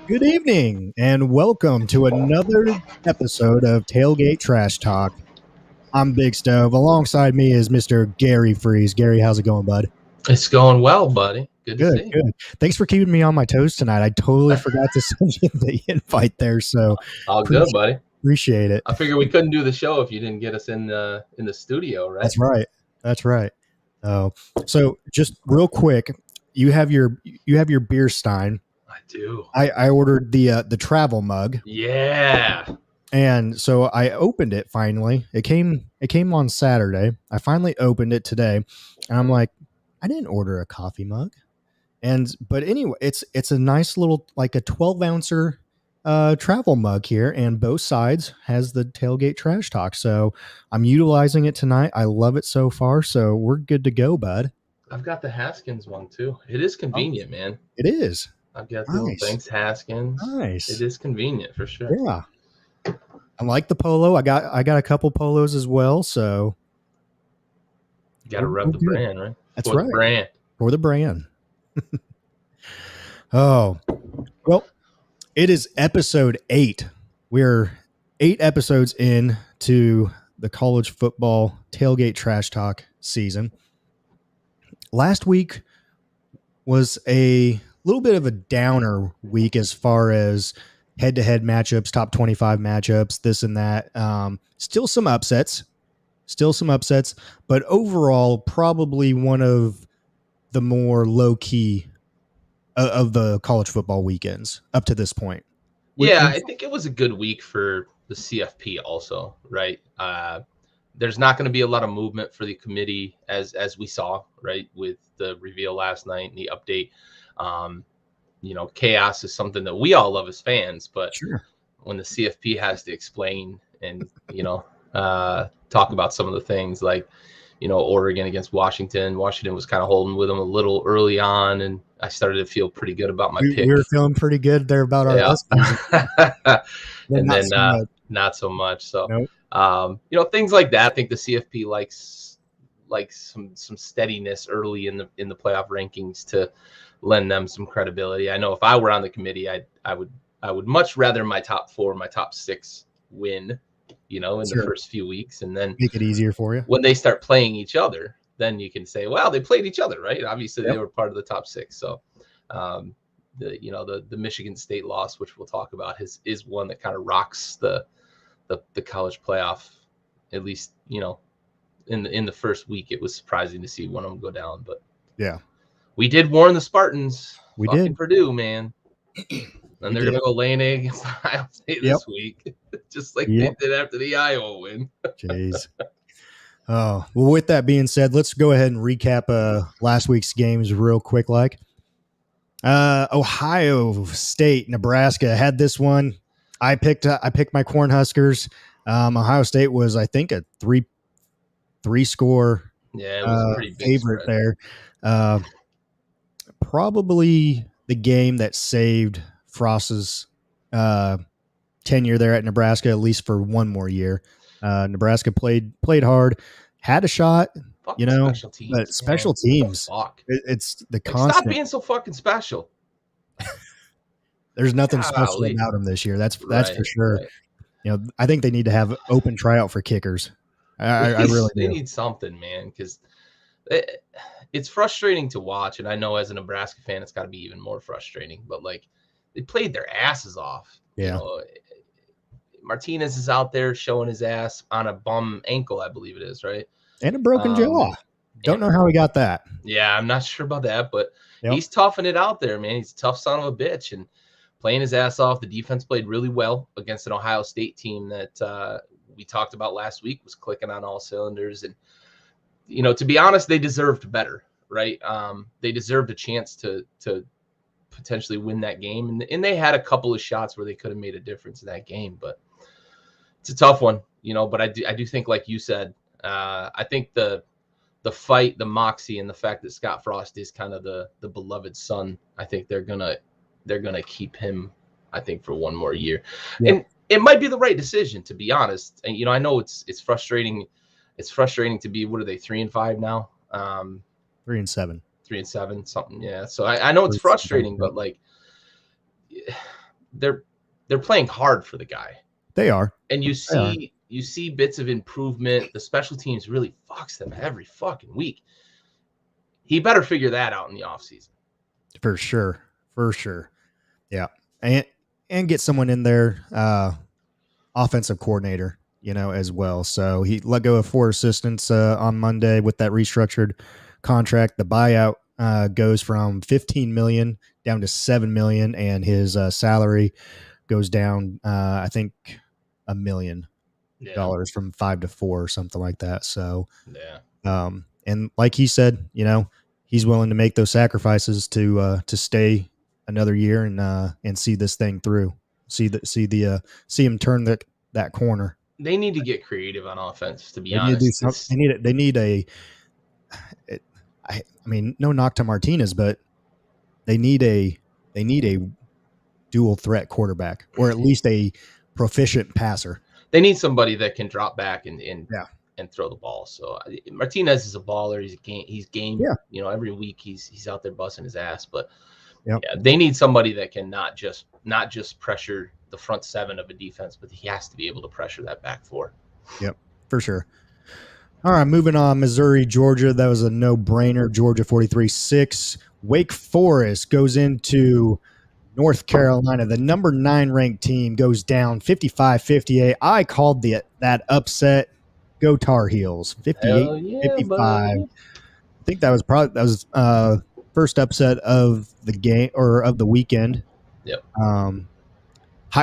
Good evening, and welcome to another episode of Tailgate Trash Talk. I'm Big Stove. Alongside me is Mr. Gary Freeze. Gary, how's it going, bud? It's going well, buddy. Good to see you. Good. Thanks for keeping me on my toes tonight. I totally forgot to send you the invite there, so all good, buddy. Appreciate it. I figured we couldn't do the show if you didn't get us in the studio, right? That's right. So just real quick, you have your beer stein. I do. I ordered the travel mug. Yeah. And so I opened it finally. It came on Saturday. I finally opened it today, and I'm like, I didn't order a coffee mug. But anyway, it's a nice little, like a 12-ouncer travel mug here, and both sides has the Tailgate Trash Talk. So I'm utilizing it tonight. I love it so far. So we're good to go, bud. I've got the Haskins one too. It is convenient, man. It is. I've got the little things, Haskins. Nice. It is convenient for sure. Yeah. I like the polo. I got a couple polos as well. So you got to rep the brand, right? That's right. The brand. For the brand. Oh, well, it is episode 8. We're 8 episodes in to the college football Tailgate Trash Talk season. Last week was a little bit of a downer week as far as head-to-head matchups, top 25 matchups, this and that. Still some upsets, but overall, probably one of the more low-key of the college football weekends up to this point. Yeah, I think it was a good week for the CFP also, right? There's not going to be a lot of movement for the committee as we saw, right, with the reveal last night and the update. Chaos is something that we all love as fans, but sure, when the CFP has to explain and, talk about some of the things like, Oregon against Washington was kind of holding with them a little early on, and I started to feel pretty good about my pick. We were feeling pretty good there about our and then not so much. So, nope. Things like that. I think the CFP likes some steadiness early in the playoff rankings to lend them some credibility. I know if I were on the committee, I would much rather my top 4, my top 6 win, in the first few weeks, and then make it easier for you. When they start playing each other, then you can say, well, they played each other, right? Obviously, They were part of the top 6. So, the Michigan State loss, which we'll talk about, is one that kind of rocks the college playoff. At least, in the first week, it was surprising to see one of them go down. But yeah, we did warn the Spartans. We did. Purdue, man. And they're going to go lay an egg against Ohio State this week, just like they did after the Iowa win. Jeez. Oh, well, with that being said, let's go ahead and recap last week's games real quick. Ohio State, Nebraska had this one. I picked my Cornhuskers. Ohio State was, I think, a three score it was a pretty big favorite spread there. Probably the game that saved Frost's tenure there at Nebraska, at least for one more year. Nebraska played hard, had a shot, Special teams. But special teams, it's the constant. Stop being so fucking special. There's nothing special about them this year. That's for sure. Right. I think they need to have open tryout for kickers. I really do. They need something, man, because it's frustrating to watch. And I know as a Nebraska fan, it's got to be even more frustrating. But, like, they played their asses off. Yeah. Martinez is out there showing his ass on a bum ankle, I believe it is, right? And a broken jaw. Don't know how he got that. Yeah, I'm not sure about that, but he's toughing it out there, man. He's a tough son of a bitch and playing his ass off. The defense played really well against an Ohio State team that we talked about last week, was clicking on all cylinders. And, to be honest, they deserved better, right? They deserved a chance to potentially win that game. And they had a couple of shots where they could have made a difference in that game, but it's a tough one, but I do think, like you said, I think the fight, the moxie, and the fact that Scott Frost is kind of the beloved son, I think they're gonna keep him, I think, for one more year. Yeah. And it might be the right decision, to be honest. And I know it's frustrating. It's frustrating to be, what are they, 3-5 now? 3-7. 3-7, something. Yeah. So I know it's frustrating, but like they're playing hard for the guy. They are. And you see bits of improvement. The special teams really fucks them every fucking week. He better figure that out in the offseason. For sure. Yeah. And get someone in there, offensive coordinator, as well. So he let go of 4 assistants on Monday with that restructured contract. The buyout goes from $15 million down to $7 million, and his salary goes down, I think, $1 million from 5 to 4 or something like that. So, and like he said, he's willing to make those sacrifices to stay another year and see this thing through. See him turn that corner. They need to get creative on offense, to be honest. They need I mean, no knock to Martinez, but they need a dual threat quarterback, or at least a proficient passer. They need somebody that can drop back and throw the ball. So Martinez is a baller. He's game. Yeah. Every week he's out there busting his ass. But they need somebody that can not just pressure the front 7 of a defense, but he has to be able to pressure that back 4. Yep, for sure. All right, moving on. Missouri, Georgia. That was a no-brainer. Georgia 43-6. Wake Forest goes into North Carolina. The number 9 ranked team goes down 55-58. I called that upset. Go Tar Heels. 58-55. I think that was first upset of the game, or of the weekend. Yep.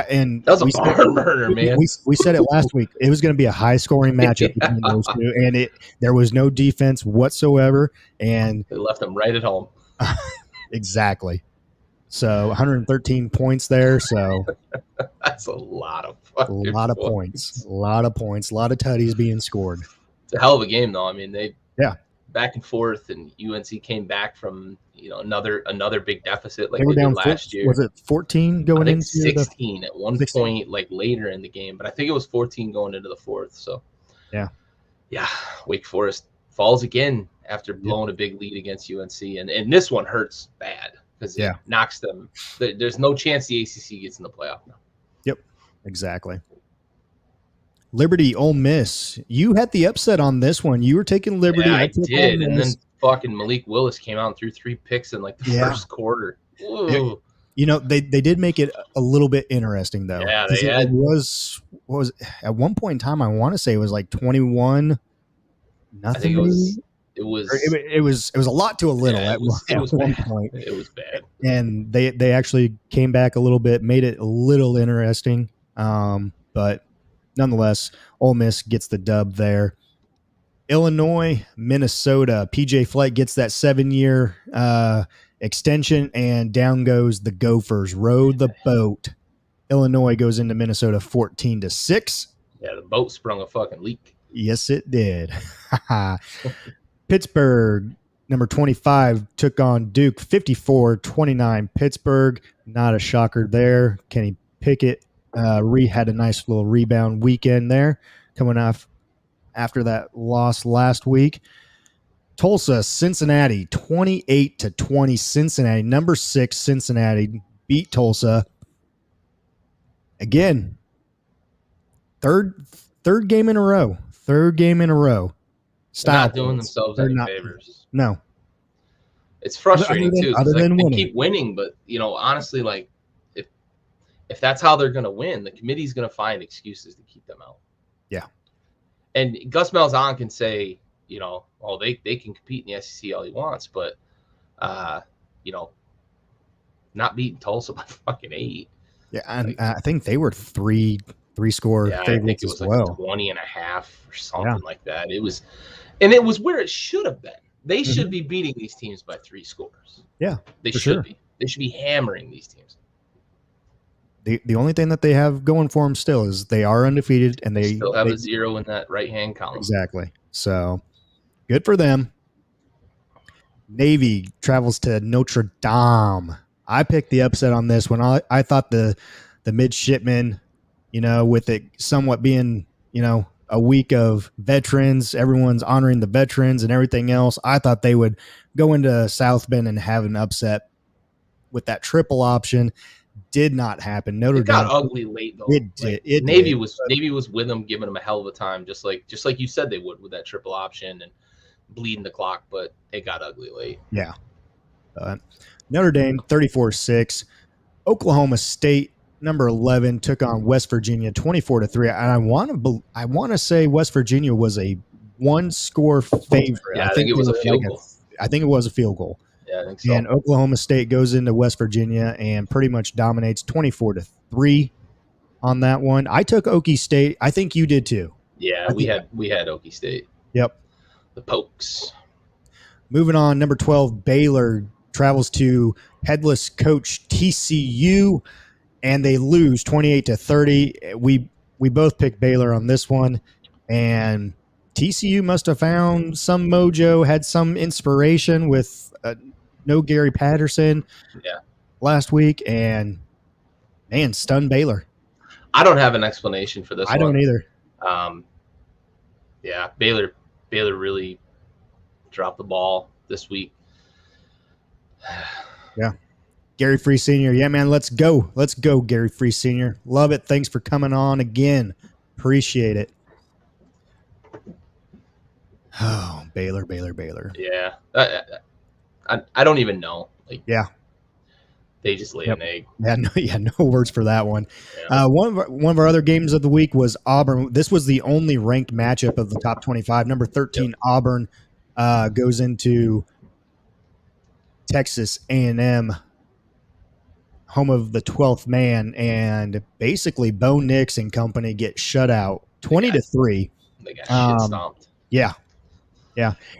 And that was a barn burner, man. We said it last week. It was going to be a high-scoring matchup between those two, and there was no defense whatsoever, and they left them right at home. Exactly. So 113 points there. So that's a lot of points. A lot of tutties being scored. It's a hell of a game, though. I mean, back and forth, and UNC came back from another big deficit like they did last year. Was it 14 going into 16 at one point, like later in the game, but I think it was 14 going into the 4th. So yeah, Wake Forest falls again after blowing a big lead against UNC, and this one hurts bad because it knocks them. There's no chance the ACC gets in the playoff now. Yep, exactly. Liberty, Ole Miss. You had the upset on this one. You were taking Liberty. Yeah, I did. And then fucking Malik Willis came out and threw 3 picks in like the first quarter. Ooh. They did make it a little bit interesting, though. Yeah, it was at one point in time, I want to say it was like 21-0. I think it was a lot to a little at one point. It was bad. And they actually came back a little bit, made it a little interesting. But nonetheless, Ole Miss gets the dub there. Illinois, Minnesota. PJ Fleck gets that 7-year extension, and down goes the Gophers. Row the boat. Illinois goes into Minnesota 14-6. Yeah, the boat sprung a fucking leak. Yes, it did. Pittsburgh, number 25, took on Duke 54-29. Pittsburgh, not a shocker there. Kenny Pickett had a nice little rebound weekend there, coming off after that loss last week. Tulsa, Cincinnati, 28-20. Cincinnati, number 6, Cincinnati beat Tulsa. Again, third game in a row. Third game in a row. They're not doing themselves any favors. No. It's frustrating too. Like, they keep winning, but honestly, like if that's how they're going to win, the committee's going to find excuses to keep them out. Yeah. And Gus Malzahn can say, they can compete in the SEC all he wants, but not beating Tulsa by fucking 8. Yeah, and I think they were three score favorites. I think it was like 20.5 or something like that. It was where it should have been. They should be beating these teams by 3 scores. Yeah, they should be. They should be hammering these teams. The only thing that they have going for them still is they are undefeated, and they still have a 0 in that right-hand column. Exactly. So good for them. Navy travels to Notre Dame. I picked the upset on this one. I thought the midshipmen, with it somewhat being, a week of veterans, everyone's honoring the veterans and everything else. I thought they would go into South Bend and have an upset with that triple option. Did not happen. Notre Dame got ugly late though. It did. Navy was with them, giving them a hell of a time, just like you said they would with that triple option and bleeding the clock, but it got ugly late. Yeah. Notre Dame 34-6. Oklahoma State number 11 took on West Virginia 24-3. And I want to say West Virginia was a 1-score favorite. Yeah, I think it was a field goal. I think it was a field goal. Yeah, I think so. And Oklahoma State goes into West Virginia and pretty much dominates 24-3 on that one. I took Okie State. I think you did too. Yeah, we had Okie State. Yep. The Pokes. Moving on, number 12, Baylor travels to headless coach TCU, and they lose 28-30. We both picked Baylor on this one, and TCU must have found some mojo, had some inspiration with no Gary Patterson last week, and man, stunned Baylor. I don't have an explanation for this one. I don't either. Yeah, Baylor really dropped the ball this week. Yeah. Gary Free Sr. Yeah, man, let's go. Let's go, Gary Free Sr. Love it. Thanks for coming on again. Appreciate it. Oh, Baylor. Yeah. I don't even know. Yeah. They just laid an egg. Yeah, no words for that one. Yeah. One of our other games of the week was Auburn. This was the only ranked matchup of the top 25. Number 13, Auburn goes into Texas A&M, home of the 12th man, and basically Bo Nix and company get shut out 20-3. They got shit stomped. Yeah.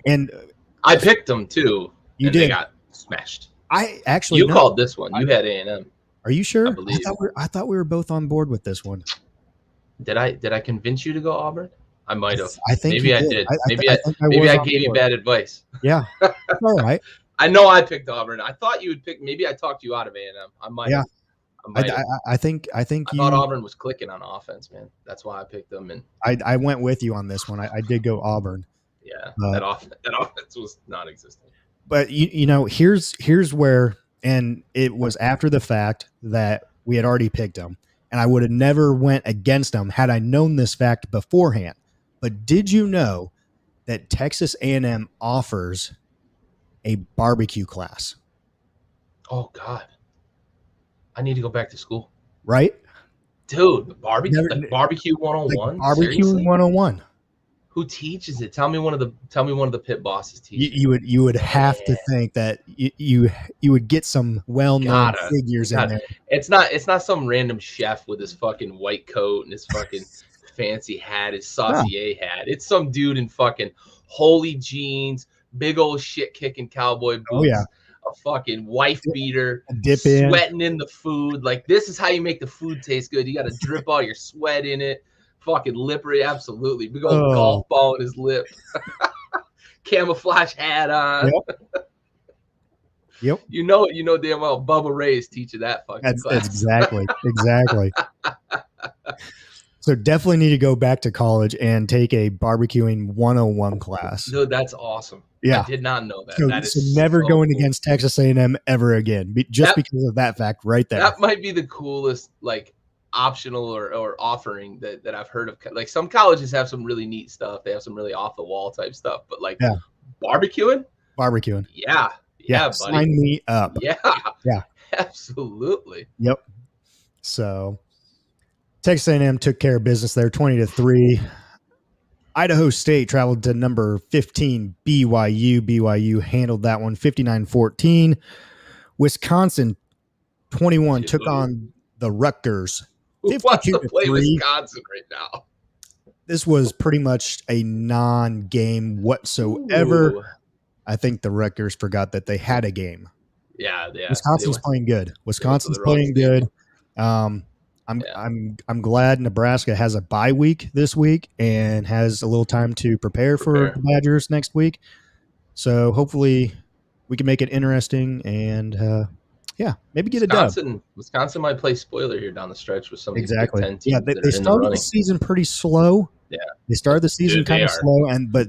And I picked them too. You did. They got smashed. I actually you called this one. You had A&M. Are you sure? I thought we were both on board with this one. Did I convince you to go Auburn? I might have. I think maybe I did. Maybe I gave you bad advice. Yeah. All right. I know I picked Auburn. I thought you would pick. Maybe I talked you out of A&M. I might. Yeah. I think I thought Auburn was clicking on offense, man. That's why I picked them. And I went with you on this one. I did go Auburn. Yeah, that offense was non-existent. But here's where, and it was after the fact that we had already picked them, and I would have never went against them had I known this fact beforehand. But did you know that Texas A&M offers a barbecue class? Oh God, I need to go back to school. Right, dude. Barbecue 101. Barbecue 101. Who teaches it? Tell me one of the pit bosses teaches. You would have to think that you would get some well-known figures in there. It's not some random chef with his fucking white coat and his fucking fancy hat, his saucier hat. It's some dude in fucking holy jeans, big old shit kicking cowboy boots, a fucking wife beater, sweating in the food. Like, this is how you make the food taste good. You got to drip all your sweat in it. Fucking lippery, absolutely. Big old golf ball in his lip. Camouflage hat on. Yep. You know damn well Bubba Ray's teaching that fucking class. Exactly. So definitely need to go back to college and take a barbecuing 101 class. Dude, that's awesome. Yeah. I did not know that. So, that is never so going cool. against Texas A&M ever again, because of that fact right there. That might be the coolest, like, optional or offering that I've heard of. Like, some colleges have some really neat stuff. They have some really off the wall type stuff, but like barbecuing. Yeah, buddy. Sign me up. Yeah, absolutely. Yep. So Texas A&M took care of business there, 20-3. Idaho State traveled to number 15 BYU. BYU handled that one 59-14. Wisconsin 21 took on the Rutgers. Who wants to play Wisconsin right now? This was pretty much a non-game whatsoever. Ooh. I think the Rutgers forgot that they had a game. Yeah. Wisconsin's playing good. Wisconsin's playing good. I'm glad Nebraska has a bye week this week and has a little time to prepare for the Badgers next week. So hopefully we can make it interesting and maybe get a dub. Wisconsin might play spoiler here down the stretch with some of these Big Ten teams. Yeah, they started the season pretty slow. Yeah, they started the season kind of slow, but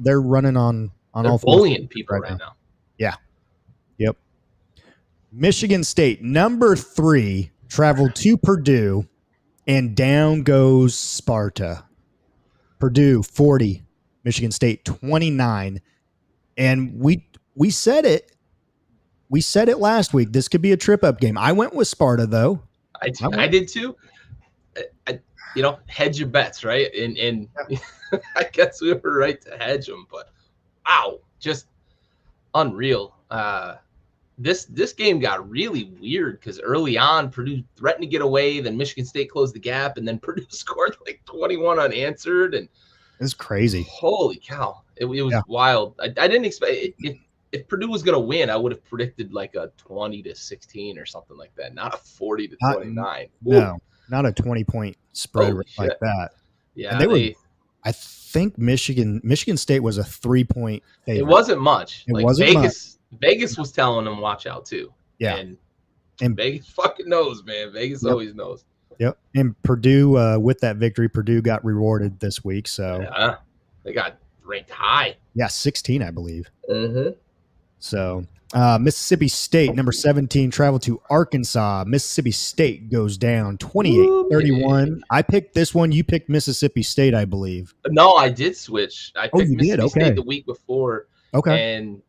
they're running on all four. Bullying people right now. Yeah. Yep. Michigan State, number 3, traveled to Purdue, and down goes Sparta. Purdue 40, Michigan State 29, and we said it. We said it last week. This could be a trip-up game. I went with Sparta, though. I did too. Hedge your bets, right? And I guess we were right to hedge them, but wow, just unreal. This game got really weird because early on, Purdue threatened to get away, then Michigan State closed the gap, and then Purdue scored like 21 unanswered. And it's crazy. Holy cow. It was wild. I didn't expect it. If Purdue was going to win, I would have predicted like a 20-16 or something like that, not a 40-29. No, not a 20-point spread like that. Yeah, and I think Michigan State was a 3-point favorite. It wasn't much. It wasn't Vegas was telling them watch out too. Yeah, and Vegas fucking knows, man. Vegas always knows. Yep. And Purdue, with that victory, Purdue got rewarded this week. So they got ranked high. Yeah, 16, I believe. Mm-hmm. So Mississippi State, number 17, traveled to Arkansas. Mississippi State goes down 28-31. I picked this one. You picked Mississippi State, I believe. No, I did switch. I picked Mississippi State State the week before. Okay. And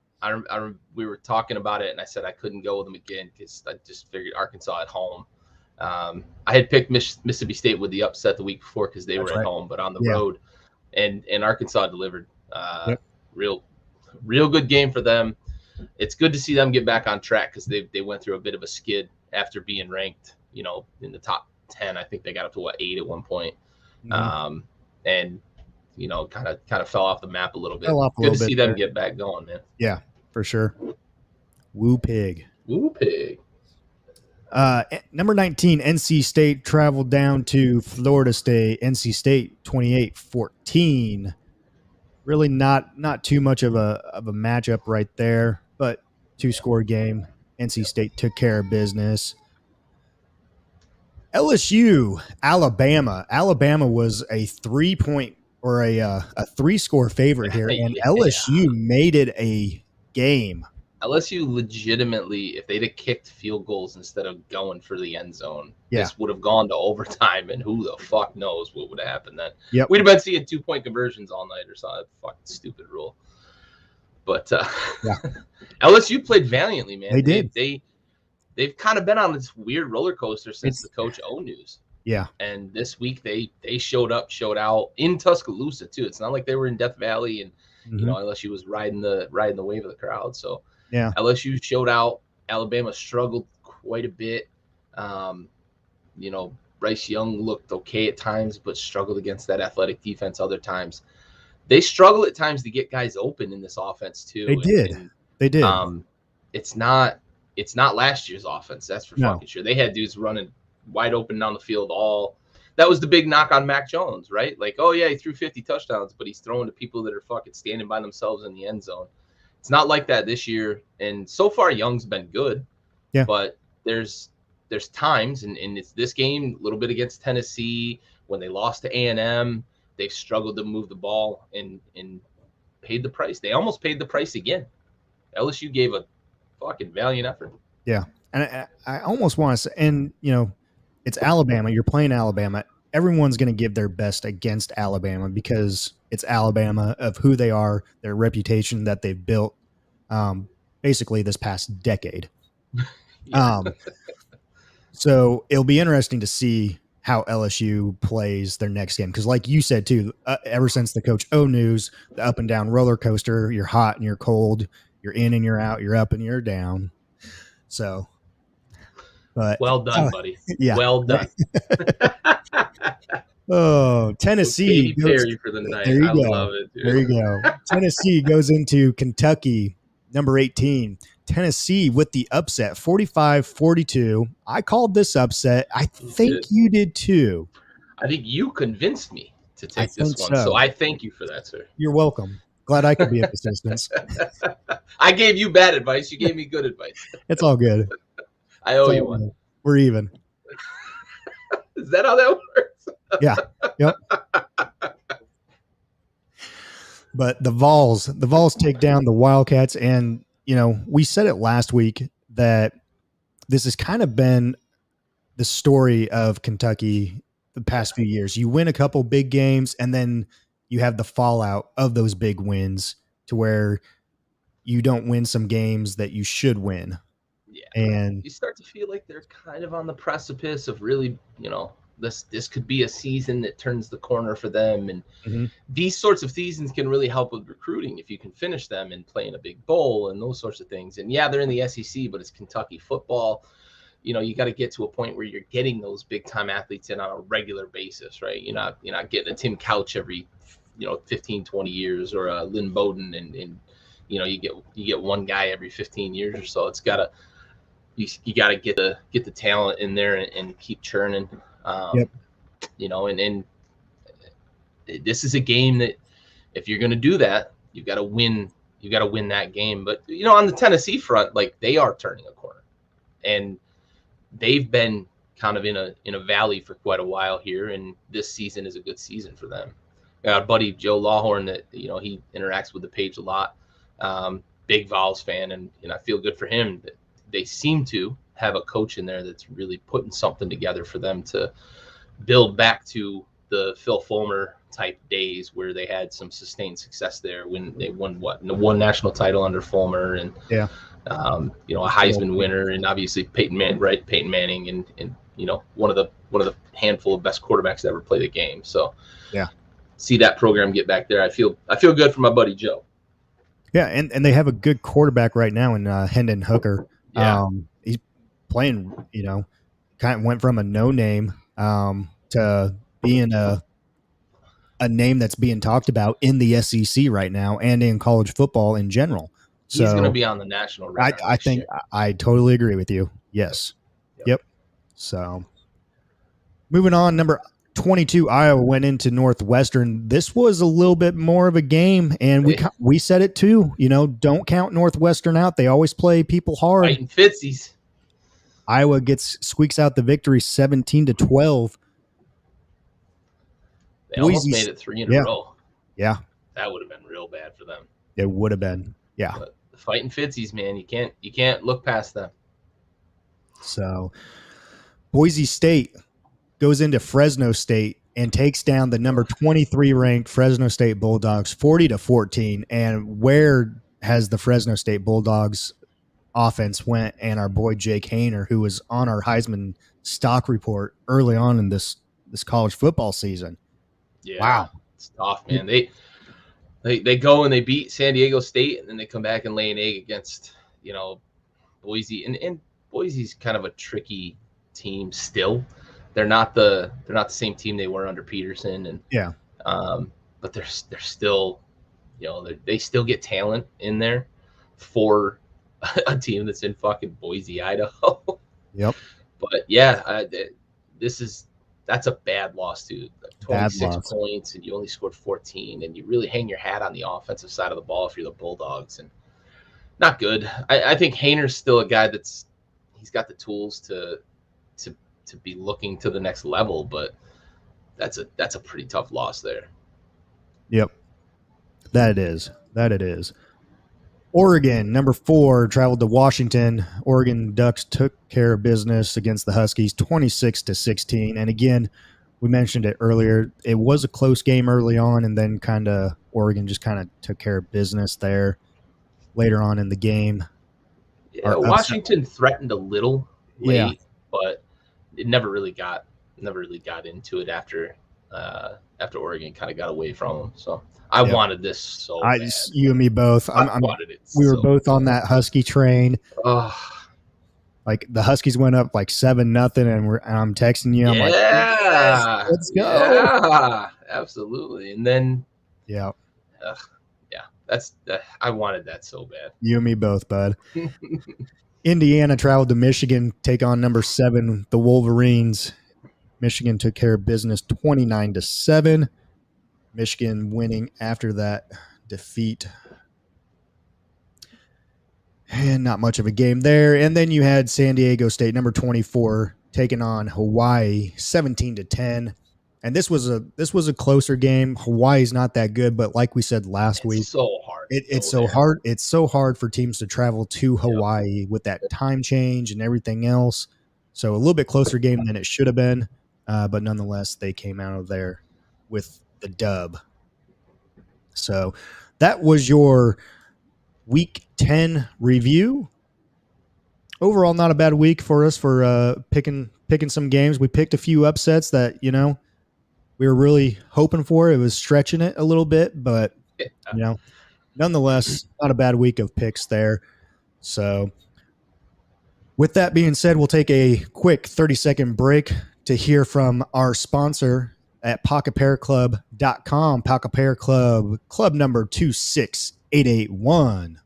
we were talking about it, and I said I couldn't go with them again because I just figured Arkansas at home. I had picked Mississippi State with the upset the week before because they were at home, but on the road. And Arkansas delivered. Real good game for them. It's good to see them get back on track because they went through a bit of a skid after being ranked, in the top 10. I think they got up to 8 at one point. Mm-hmm. And kind of fell off the map a little bit. Good to see them get back going, man. Yeah, for sure. Woo pig. Number 19, NC State traveled down to Florida State. NC State 28-14. Really not too much of a matchup right there, but 2-score game. NC State took care of business. LSU, Alabama. Alabama was a 3-point or a 3-score favorite here, and LSU made it a game. LSU legitimately, if they'd have kicked field goals instead of going for the end zone, this would have gone to overtime, and who the fuck knows what would have happened then. Yep. We'd have been seeing 2-point conversions all night or something. Fucking stupid rule. But LSU played valiantly, man. They did. They've kind of been on this weird roller coaster since the Coach O news. Yeah. And this week they showed out in Tuscaloosa too. It's not like they were in Death Valley and LSU was riding the wave of the crowd. So yeah, LSU showed out. Alabama struggled quite a bit. Bryce Young looked okay at times, but struggled against that athletic defense other times. They struggle at times to get guys open in this offense too. They did. It's not last year's offense. That's for fucking sure. They had dudes running wide open down the field that was the big knock on Mac Jones, right? Like, oh yeah, he threw 50 touchdowns, but he's throwing to people that are fucking standing by themselves in the end zone. It's not like that this year. And so far Young's been good. Yeah. But there's times and it's this game, a little bit against Tennessee, when they lost to A&M, they've struggled to move the ball and paid the price. They almost paid the price again. LSU gave a fucking valiant effort. Yeah. And I almost want to say, and, it's Alabama. You're playing Alabama. Everyone's going to give their best against Alabama because it's Alabama, of who they are, their reputation that they've built basically this past decade. Yeah. So it'll be interesting to see how LSU plays their next game. Because like you said, too, ever since the Coach O news, the up and down roller coaster, you're hot and you're cold, you're in and you're out, you're up and you're down. So, but well done, buddy. Yeah. Well done. Oh, Tennessee. Katy Perry for the night. There you I go. love it, dude. There you go. Tennessee goes into Kentucky, number 18. Tennessee with the upset, 45-42. I called this upset. I think you did too. I think you convinced me to take this one. So I thank you for that, sir. You're welcome. Glad I could be of assistance. I gave you bad advice. You gave me good advice. It's all good. I owe you one. We're even. Is that how that works? Yeah. Yep. But the Vols take down the Wildcats. And, we said it last week that this has kind of been the story of Kentucky the past few years. You win a couple big games and then you have the fallout of those big wins to where you don't win some games that you should win. Yeah. And you start to feel like they're kind of on the precipice of really, this could be a season that turns the corner for them. And these sorts of seasons can really help with recruiting if you can finish them and play in a big bowl and those sorts of things. And yeah, they're in the SEC, but it's Kentucky football. You got to get to a point where you're getting those big time athletes in on a regular basis, right? You're not getting a Tim Couch every, 15, 20 years or a Lynn Bowden and you get one guy every 15 years or so. It's gotta, you got to get the talent in there and keep churning. And this is a game that if you're going to do that, you've got to win that game. But, on the Tennessee front, like they are turning a corner and they've been kind of in a valley for quite a while here. And this season is a good season for them. Got a buddy, Joe Lawhorn, that, he interacts with the page a lot. Big Vols fan. And I feel good for him that they seem to have a coach in there that's really putting something together for them to build back to the Phil Fulmer type days where they had some sustained success there when they won one national title under Fulmer and a Heisman winner and obviously Peyton Manning and one of the handful of best quarterbacks that ever played the game. So see that program get back there. I feel good for my buddy Joe. Yeah, and they have a good quarterback right now in Hendon Hooker. Yeah. He's playing, kind of went from a no name to being a name that's being talked about in the SEC right now and in college football in general. So he's going to be on the national radar. I think I totally agree with you. Yes. Yep. So moving on, number 22, Iowa went into Northwestern. This was a little bit more of a game, and we said it too. Don't count Northwestern out. They always play people hard. Fighting Fitzies. Iowa squeaks out the victory, 17-12. They almost made it 3 in a row. Yeah, that would have been real bad for them. It would have been. Yeah, but the Fighting Fitzies, man, you can't look past them. So, Boise State goes into Fresno State and takes down the number 23 ranked Fresno State Bulldogs 40-14. And where has the Fresno State Bulldogs offense went? And our boy Jake Haener, who was on our Heisman stock report early on in this college football season. Yeah, wow, it's tough, man. They go and they beat San Diego State, and then they come back and lay an egg against Boise. And Boise's kind of a tricky team still. They're not the same team they were under Peterson, and but they're still, they still get talent in there for a team that's in fucking Boise, Idaho. Yep. But that's a bad loss, dude. 26 points, and you only scored 14, and you really hang your hat on the offensive side of the ball if you're the Bulldogs, and not good. I think Haener's still a guy he's got the tools to be looking to the next level, but that's a pretty tough loss there. Yep. That it is. Oregon, number 4, traveled to Washington. Oregon Ducks took care of business against the Huskies 26-16. And again, we mentioned it earlier. It was a close game early on, and then Oregon just took care of business there later on in the game. Yeah, Washington threatened a little late, but it never really got into it after Oregon kind of got away from them. So I wanted this so bad. You and me both. I wanted it. We were both on that Husky train. Like the Huskies went up like 7-0, and I'm texting you. I'm like, yes, let's go. Yeah, absolutely. And then, I wanted that so bad. You and me both, bud. Indiana traveled to Michigan, take on number 7, the Wolverines. Michigan took care of business 29-7. Michigan winning after that defeat. And not much of a game there. And then you had San Diego State, number 24, taking on Hawaii 17-10. And this was a closer game. Hawaii's not that good, but like we said last week, so hard. It's so hard. It's so hard for teams to travel to Hawaii with that time change and everything else. So a little bit closer game than it should have been. But nonetheless, they came out of there with the dub. So that was your Week 10 review. Overall, not a bad week for us for picking some games. We picked a few upsets that, we were really hoping for. It was stretching it a little bit, but, nonetheless, not a bad week of picks there. So with that being said, we'll take a quick 30-second break to hear from our sponsor at PocketPairClub.com. Pocket Pair Club, club number 26881.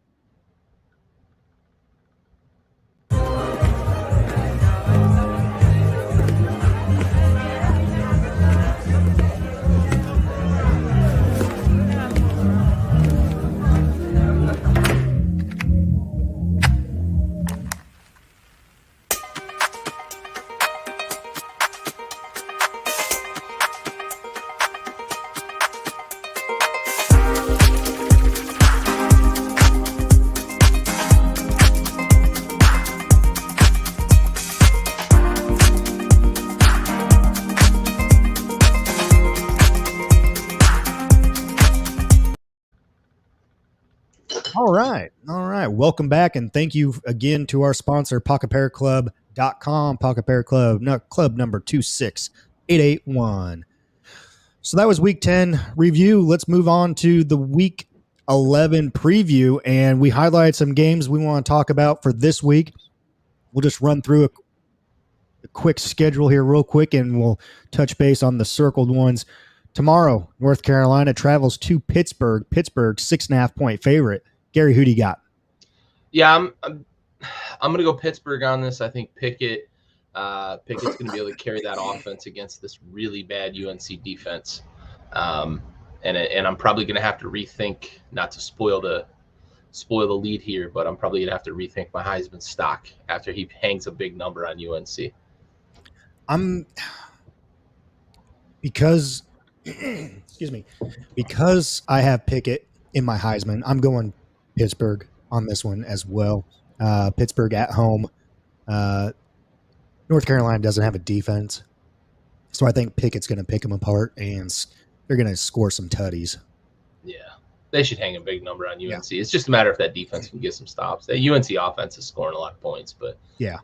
All right. Welcome back, and thank you again to our sponsor, PocketPairClub.com. Pocket Pair Club, club number 26881. So that was Week 10 review. Let's move on to the Week 11 preview, and we highlighted some games we want to talk about for this week. We'll just run through a quick schedule here real quick, and we'll touch base on the circled ones. Tomorrow, North Carolina travels to Pittsburgh. Pittsburgh, 6.5-point favorite. Gary, who do you got? Yeah, I'm going to go Pittsburgh on this. I think Pickett's going to be able to carry that offense against this really bad UNC defense. And I'm probably going to have to rethink, not to spoil the lead here, but I'm probably going to have to rethink my Heisman stock after he hangs a big number on UNC. Because I have Pickett in my Heisman, I'm going Pittsburgh on this one as well. Pittsburgh at home. North Carolina doesn't have a defense, so I think Pickett's going to pick them apart, and they're going to score some tutties. Yeah, they should hang a big number on UNC. Yeah. It's just a matter if that defense can get some stops. That UNC offense is scoring a lot of points, but yeah,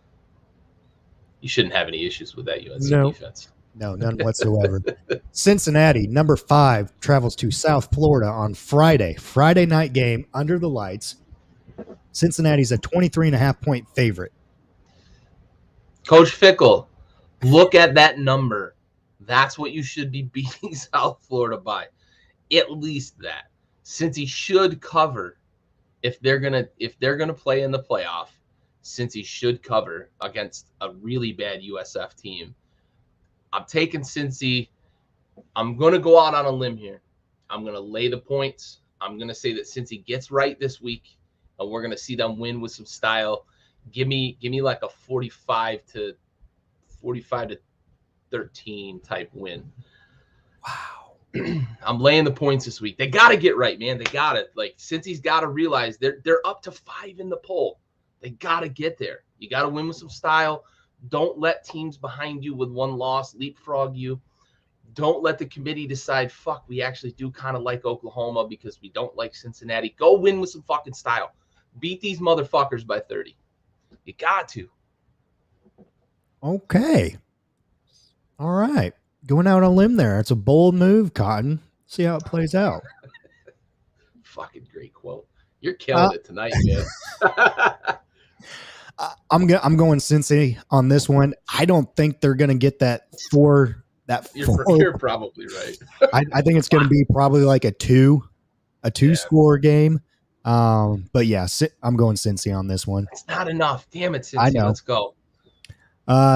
you shouldn't have any issues with that UNC defense. No, none whatsoever. Cincinnati, number 5, travels to South Florida on Friday night game under the lights. Cincinnati's a 23.5-point favorite. Coach Fickle, look at that number. That's what you should be beating South Florida by. At least that. Cincy should cover if they're gonna play in the playoff. Cincy should cover against a really bad USF team. I'm taking Cincy. I'm going to go out on a limb here. I'm going to lay the points. I'm going to say that Cincy gets right this week, and we're going to see them win with some style. Give me like a 45 to 13 type win. Wow. I'm laying the points this week. They got to get right, man. They got it. Like, Cincy's got to realize they're up to 5 in the poll. They got to get there. You got to win with some style. Don't let teams behind you with 1 loss leapfrog you. Don't let the committee decide, fuck, we actually do kind of like Oklahoma because we don't like Cincinnati. Go win with some fucking style. Beat these motherfuckers by 30. You got to. Okay. All right. Going out on a limb there. It's a bold move, Cotton. See how it plays out. Fucking great quote. You're killing it tonight, man. I'm going Cincy on this one. I don't think they're going to get that 4. You're probably right. I think it's going to be probably like a 2 score game. But yeah, I'm going Cincy on this one. It's not enough. Damn it, Cincy. I know. Let's go.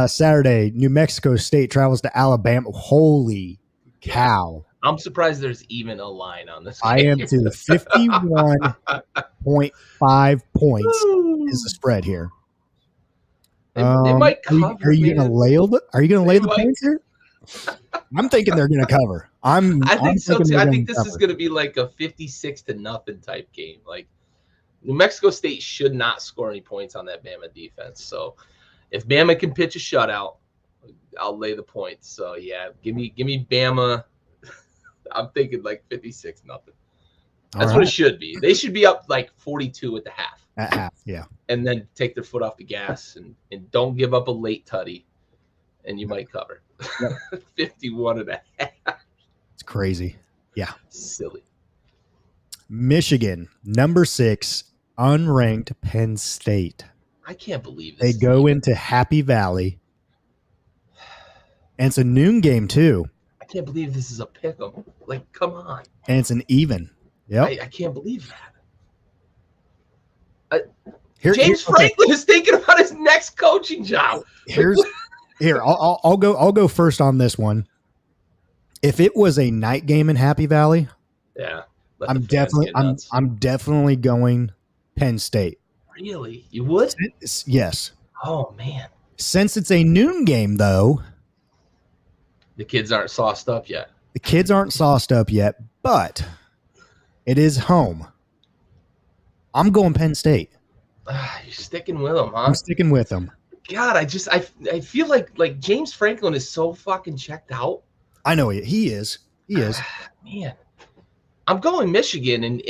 Saturday, New Mexico State travels to Alabama. Holy cow. I'm surprised there's even a line on this game. I am too. 51.5 points is the spread here. They might cover. Are you going to lay the points here? I'm thinking they're going to cover. I think so too. I think this is going to be like a 56-0 type game. Like, New Mexico State should not score any points on that Bama defense. So if Bama can pitch a shutout, I'll lay the points. So yeah, give me Bama. I'm thinking like 56-0. That's what it should be. They should be up like 42 at the half. At half, yeah. And then take their foot off the gas and don't give up a late tutty, and you might cover. Yep. 51.5. It's crazy. Yeah. Silly. Michigan, number 6, unranked Penn State. I can't believe this. They go into Happy Valley. And it's a noon game, too. I can't believe this is a pick'em. Like, come on. And it's an even. Yep. I can't believe that. James Franklin is thinking about his next coaching job. I'll go first on this one. If it was a night game in Happy Valley, yeah, I'm definitely going Penn State. Really? You would? Yes. Oh man. Since it's a noon game though, the kids aren't sauced up yet. But it is home. I'm going Penn State. You're sticking with them, huh? I'm sticking with them. God, I feel like James Franklin is so fucking checked out. I know he is. Man, I'm going Michigan, and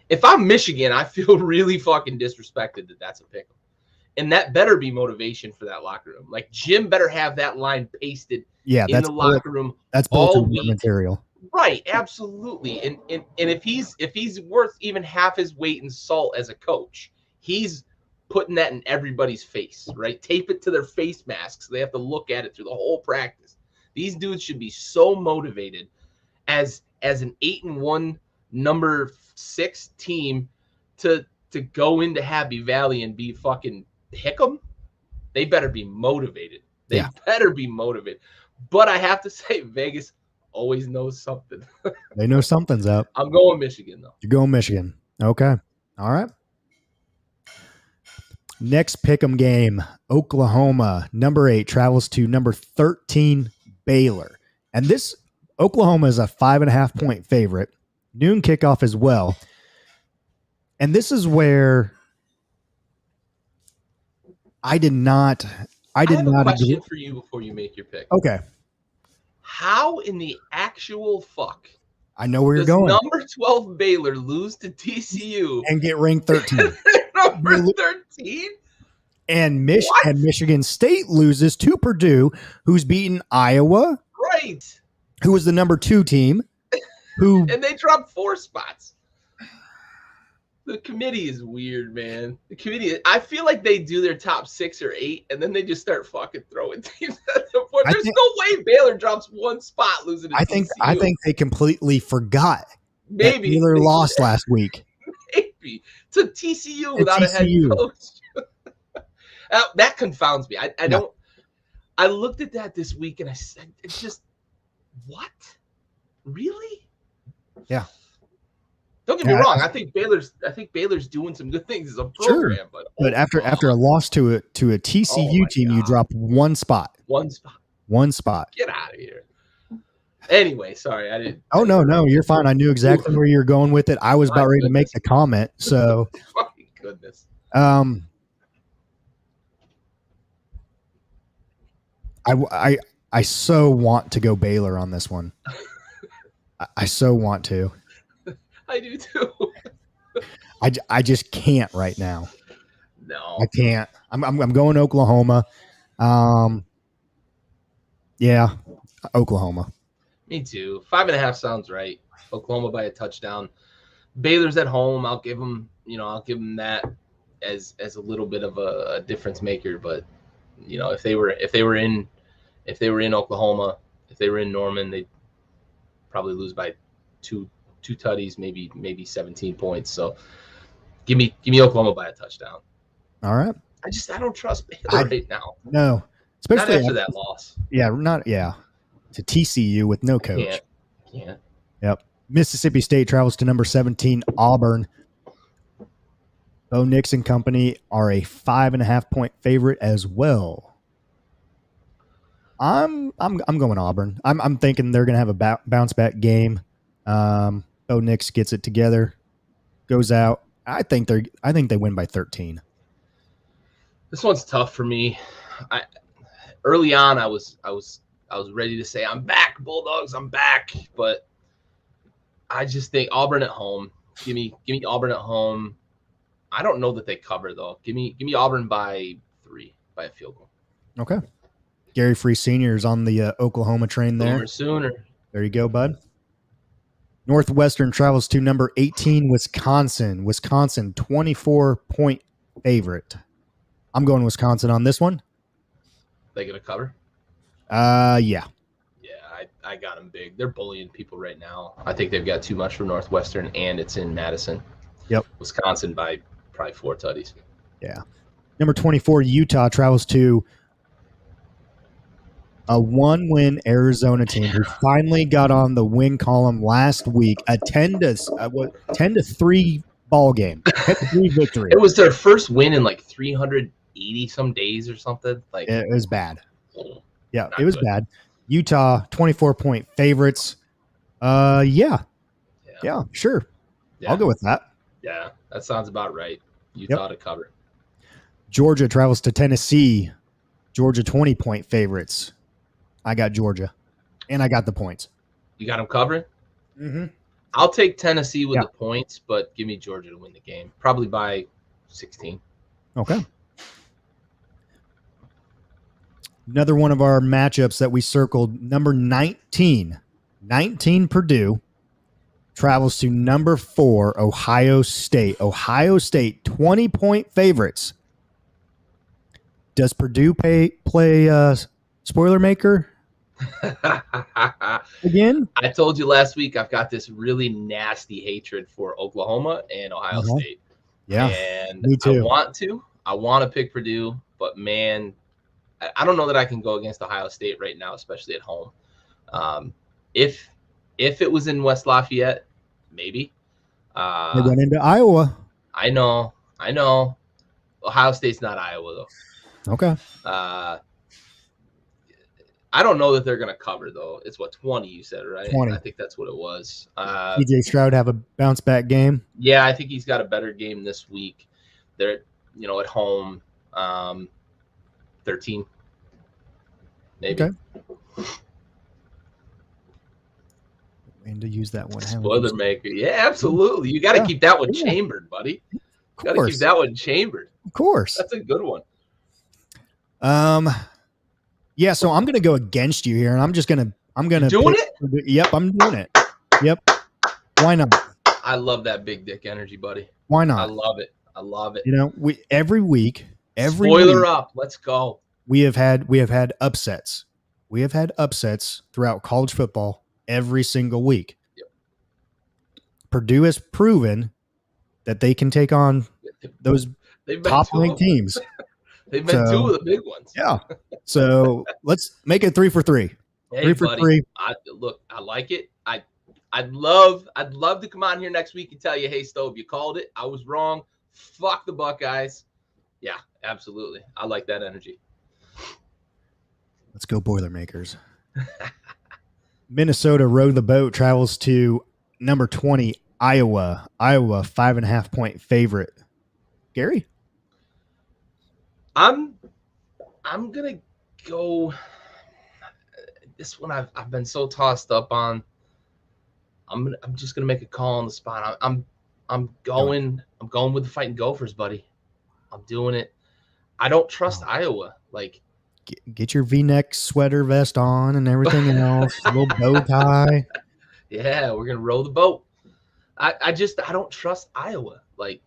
if I'm Michigan, I feel really fucking disrespected that's a pick. And that better be motivation for that locker room. Like, Jim better have that line pasted in the locker room. That's bulletin material. Right, absolutely. And if he's worth even half his weight in salt as a coach, he's putting that in everybody's face, right? Tape it to their face masks. They have to look at it through the whole practice. These dudes should be so motivated as an 8-1 number 6 team to go into Happy Valley and be fucking pick 'em. They better be motivated. Better be motivated. But I have to say, Vegas always knows something. They know something's up. I'm going Michigan, though. You're going Michigan. Okay. All right. Next pick'em game, Oklahoma, number 8, travels to number 13, Baylor. And this, Oklahoma is a 5.5 point favorite. Noon kickoff as well. And this is where I have a question for you before you make your pick. Okay. How in the actual fuck? I know where you're going. Number 12 Baylor lose to TCU and get ranked 13. Number 13? And Michigan State loses to Purdue, who's beaten Iowa. Right. Who was the number 2 team. And they dropped 4 spots. The committee is weird, man. I feel like they do their top 6 or 8, and then they just start fucking throwing teams at the point. There's no way Baylor drops 1 spot losing to TCU. I think they completely forgot. Maybe Baylor lost last week. Maybe to TCU without a head coach. That confounds me. I don't. I looked at that this week and I said, "It's just what? Really?" Yeah. Don't get me wrong. I think Baylor's doing some good things as a program, but after a loss to a TCU team, you drop 1 spot. 1 spot. Get out of here. Anyway, sorry, I didn't. Oh, no, you're fine. I knew exactly where you were going with it. I was about ready to make the comment. So, my goodness. I so want to go Baylor on this one. I so want to. I do too. I just can't right now. No, I can't. I'm going Oklahoma. Yeah, Oklahoma. Me too. 5.5 sounds right. Oklahoma by a touchdown. Baylor's at home. I'll give them that as a little bit of a difference maker. But if they were in Oklahoma, if they were in Norman, they'd probably lose by two tutties, maybe 17 points. So give me Oklahoma by a touchdown. All right. I don't trust Baylor right now. No, especially not after that loss. Yeah, to TCU with no coach. Can't. Yep. Mississippi State travels to number 17 Auburn. Bo Nix and company are a 5.5 point favorite as well. I'm going Auburn. I'm thinking they're going to have a bounce back game. Bo Nix gets it together, goes out. I think they win by 13. This one's tough for me. Early on, I was ready to say I'm back, Bulldogs, I'm back, but I just think Auburn at home. Give me Auburn at home. I don't know that they cover though. Give me Auburn by 3 by a field goal. Okay. Gary Free Sr. is on the Oklahoma train there. Sooner. There you go, bud. Northwestern travels to number 18 Wisconsin. Wisconsin 24-point favorite. I'm going Wisconsin on this one. They gonna cover? Yeah. Yeah, I got them big. They're bullying people right now. I think they've got too much for Northwestern, and it's in Madison. Yep. Wisconsin by probably 4 tutties. Yeah. Number 24 Utah travels to a 1-win Arizona team who finally got on the win column last week. A 10-3 ball game. 10-3 victory. It was their first win in like 380 some days or something. Like it was bad. Yeah, it was bad. Utah 24-point favorites. Yeah, sure. Yeah. I'll go with that. Yeah, that sounds about right. Utah to cover. Georgia travels to Tennessee. Georgia 20-point favorites. I got Georgia, and I got the points. You got them covering? Mm-hmm. I'll take Tennessee with the points, but give me Georgia to win the game. Probably by 16. Okay. Another one of our matchups that we circled, number 19 Purdue travels to number 4 Ohio State. Ohio State 20-point favorites. Does Purdue play spoiler maker again? I told you last week I've got this really nasty hatred for Oklahoma and Ohio State. Yeah, and me too. I want to pick Purdue, but man, I don't know that I can go against Ohio State right now, especially at home. If it was in West Lafayette, maybe. They went into Iowa. I know. Ohio State's not Iowa though. Okay. I don't know that they're going to cover though. It's 20 you said, right? 20. I think that's what it was. DJ Stroud have a bounce back game. Yeah, I think he's got a better game this week. They're at home. 13. Maybe. Okay. And to use that one. Spoiler maker. Yeah, absolutely. You got to keep that one chambered, buddy. Got to keep that one chambered. Of course. That's a good one. Yeah, so I'm going to go against you here, and I'm going to doing it? Yep, I'm doing it. Yep. Why not? I love that big dick energy, buddy. Why not? I love it. We every week, spoiler up. Let's go. We have had upsets. We have had upsets throughout college football every single week. Yep. Purdue has proven that they can take on those top-ranked teams. They've been 2 of the big ones. Yeah. So let's make it 3 for 3. Hey, 3 for buddy, 3. I like it. I'd love to come on here next week and tell you, hey, Stove, you called it. I was wrong. Fuck the Buckeyes. Yeah, absolutely. I like that energy. Let's go Boilermakers. Minnesota rowed the boat, travels to number 20, Iowa. Iowa, 5.5-point favorite. Gary? I'm gonna go. This one I've been so tossed up on. I'm just gonna make a call on the spot. I'm going with the Fighting Gophers, buddy. I'm doing it. I don't trust Iowa. Like, get your V-neck sweater vest on and everything else. A little bow tie. Yeah, we're gonna row the boat. I don't trust Iowa. Like,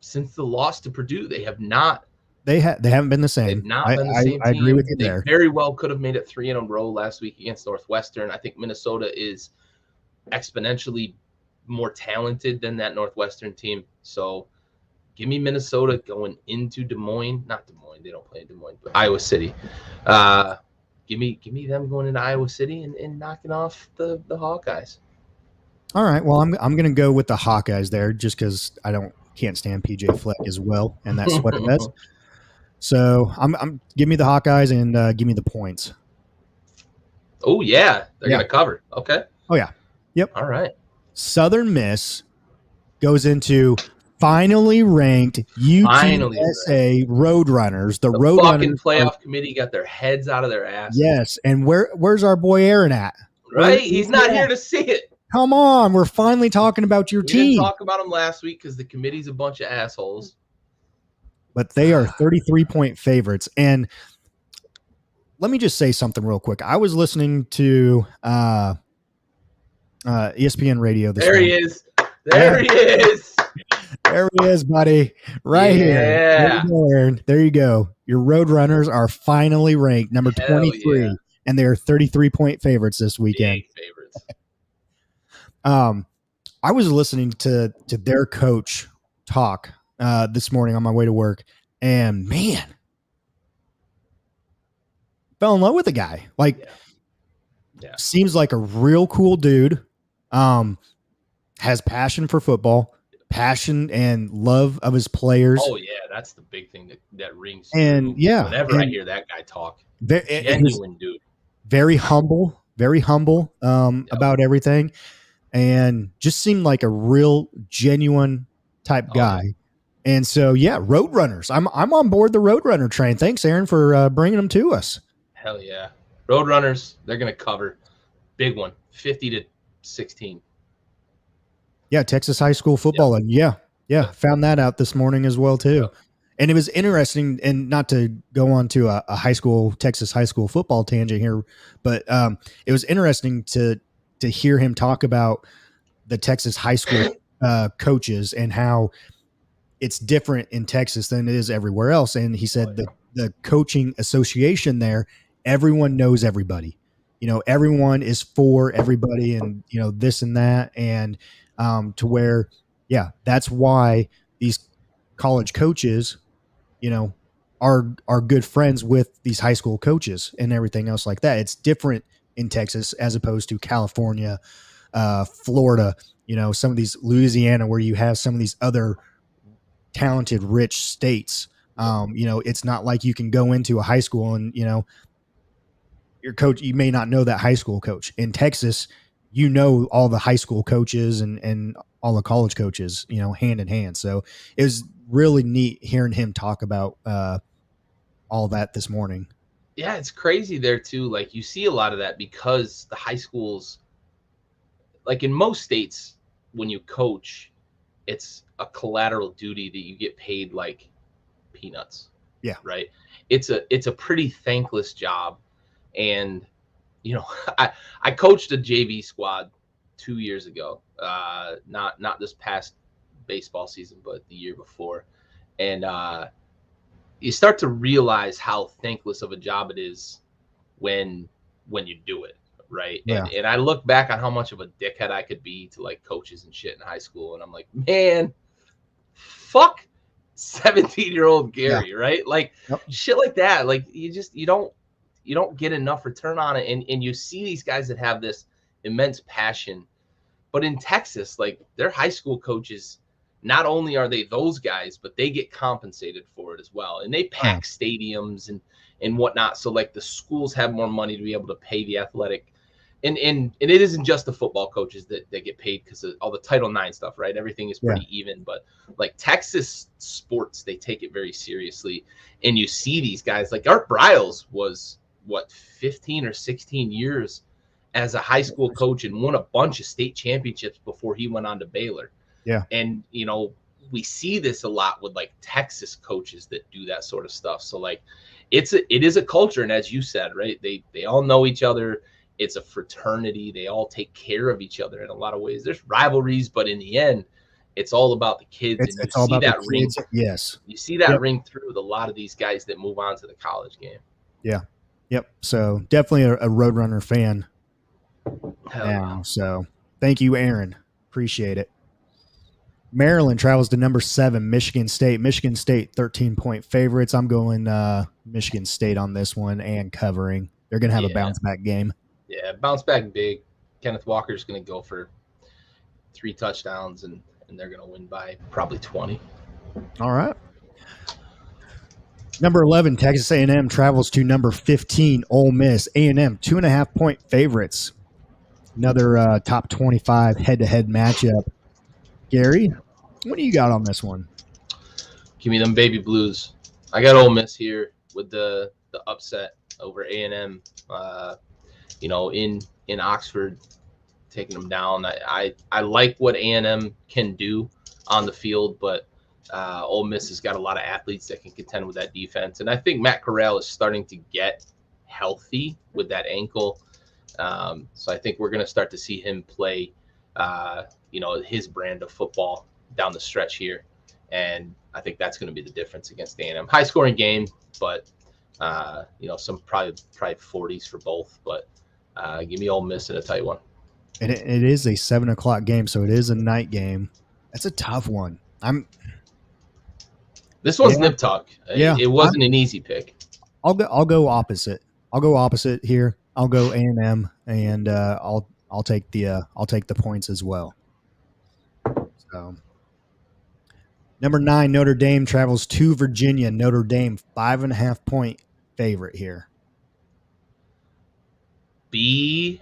since the loss to Purdue, they have not. They haven't been the same. They've not been the same team. I agree with you there. They very well could have made it 3 in a row last week against Northwestern. I think Minnesota is exponentially more talented than that Northwestern team. So give me Minnesota going into Des Moines. Not Des Moines. They don't play in Des Moines, but Iowa City. Give me them going into Iowa City and knocking off the Hawkeyes. All right. Well, I'm going to go with the Hawkeyes there just because can't stand PJ Fleck as well and that sweater vest. So I'm give me the Hawkeyes and give me the points. Oh yeah, they're gonna cover. Okay. Oh yeah. Yep. All right. Southern Miss goes into finally ranked UTSA Roadrunners. The fucking playoff committee got their heads out of their ass. Yes, and where's our boy Aaron at? Right, he's not here to see it. Come on, we're finally talking about your team. We didn't talk about him last week because the committee's a bunch of assholes. But they are 33-point favorites. And let me just say something real quick. I was listening to ESPN radio this morning. He is. There he is. There he is, buddy. Right here. There you go. Your Roadrunners are finally ranked number 23, and they are 33-point favorites this weekend. Big favorites. I was listening to their coach talk this morning on my way to work, and man, fell in love with the guy. Like, seems like a real cool dude. Has passion for football, passion and love of his players. Oh yeah, that's the big thing that rings. And whenever I hear that guy talk, genuine dude, very humble about everything, and just seemed like a real genuine type guy. And so, Roadrunners. I'm on board the Roadrunner train. Thanks, Aaron, for bringing them to us. Hell yeah, Roadrunners. They're gonna cover, big one, 50-16. Yeah, Texas high school football, and found that out this morning as well too. Yep. And it was interesting, and not to go on to a Texas high school football tangent here, but it was interesting to hear him talk about the Texas high school coaches and how it's different in Texas than it is everywhere else. And he said the coaching association there, everyone knows everybody. Everyone is for everybody, and this and that, and to where, that's why these college coaches, are good friends with these high school coaches and everything else like that. It's different in Texas as opposed to California, Florida, some of these Louisiana, where you have some of these other talented, rich states. It's not like you can go into a high school and, your coach, you may not know that high school coach. In Texas, all the high school coaches and all the college coaches, hand in hand. So it was really neat hearing him talk about all that this morning. Yeah, it's crazy there too. Like, you see a lot of that because the high schools, like in most states, when you coach, it's a collateral duty that you get paid like peanuts. Yeah. Right. It's a pretty thankless job. And, I coached a JV squad 2 years ago, not this past baseball season, but the year before. And you start to realize how thankless of a job it is when you do it, right? Yeah. And I look back on how much of a dickhead I could be to like coaches and shit in high school, and I'm like, man, fuck 17-year-old Gary, right? Like shit like that. Like you don't get enough return on it. And you see these guys that have this immense passion. But in Texas, like, their high school coaches, not only are they those guys, but they get compensated for it as well. And they pack stadiums and whatnot. So like the schools have more money to be able to pay the athletic and it isn't just the football coaches that get paid because of all the Title IX stuff, right? Everything is pretty even, but like Texas sports, they take it very seriously. And you see these guys like Art Briles was what 15 or 16 years as a high school coach and won a bunch of state championships before he went on to Baylor. Yeah. And, you know, we see this a lot with like Texas coaches that do that sort of stuff. So like it is a culture. And as you said, right, they all know each other. It's a fraternity. They all take care of each other in a lot of ways. There's rivalries, but in the end, it's all about the kids. It's, and it's all about that the kids. Yes. You see that ring through with a lot of these guys that move on to the college game. Yeah. Yep. So definitely a Roadrunner fan Hell now. Yeah. So thank you, Aaron. Appreciate it. Maryland travels to number 7, Michigan State. Michigan State, 13-point favorites. I'm going Michigan State on this one and covering. They're going to have a bounce back game. Yeah, bounce back big. Kenneth Walker's going to go for 3 touchdowns, and they're going to win by probably 20. All right. Number 11, Texas A&M travels to number 15, Ole Miss. A&M, 2.5-point favorites. Another top 25 head-to-head matchup. Gary, what do you got on this one? Give me them baby blues. I got Ole Miss here with the upset over A&M. You know, in Oxford, taking them down. I like what A&M can do on the field, but Ole Miss has got a lot of athletes that can contend with that defense. And I think Matt Corral is starting to get healthy with that ankle. So I think we're going to start to see him play, you know, his brand of football down the stretch here. And I think that's going to be the difference against A&M. High scoring game, but, you know, some probably 40s for both. But give me Ole Miss in a tight one. And it is a 7:00 game, so it is a night game. That's a tough one. This one's nip tuck. Yeah, it wasn't an easy pick. I'll go opposite. I'll go opposite here. I'll go A&M, and I'll take the points as well. So, number 9, Notre Dame travels to Virginia. Notre Dame, 5.5-point favorite here. Be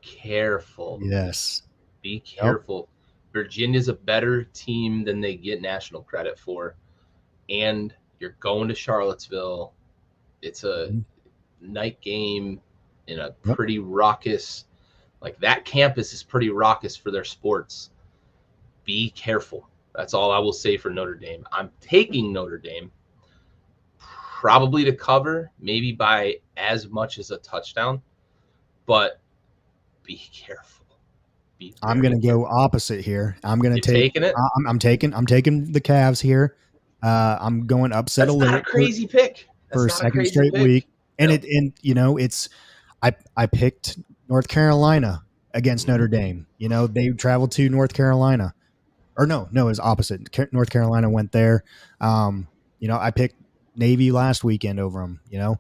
careful. Yes. Be careful. Yep. Virginia's a better team than they get national credit for. And you're going to Charlottesville. It's a night game in a pretty raucous, like that campus is pretty raucous for their sports. Be careful. That's all I will say for Notre Dame. I'm taking Notre Dame probably to cover, maybe by as much as a touchdown, but be careful. I'm going to go opposite here. I'm going to taking it. I'm taking the Cavs here. I'm going upset alert. That's not a crazy pick for a second straight week. And I picked North Carolina against Notre Dame. You know, they traveled to North Carolina. Or no, it was opposite. North Carolina went there. You know, I picked Navy last weekend over them, you know.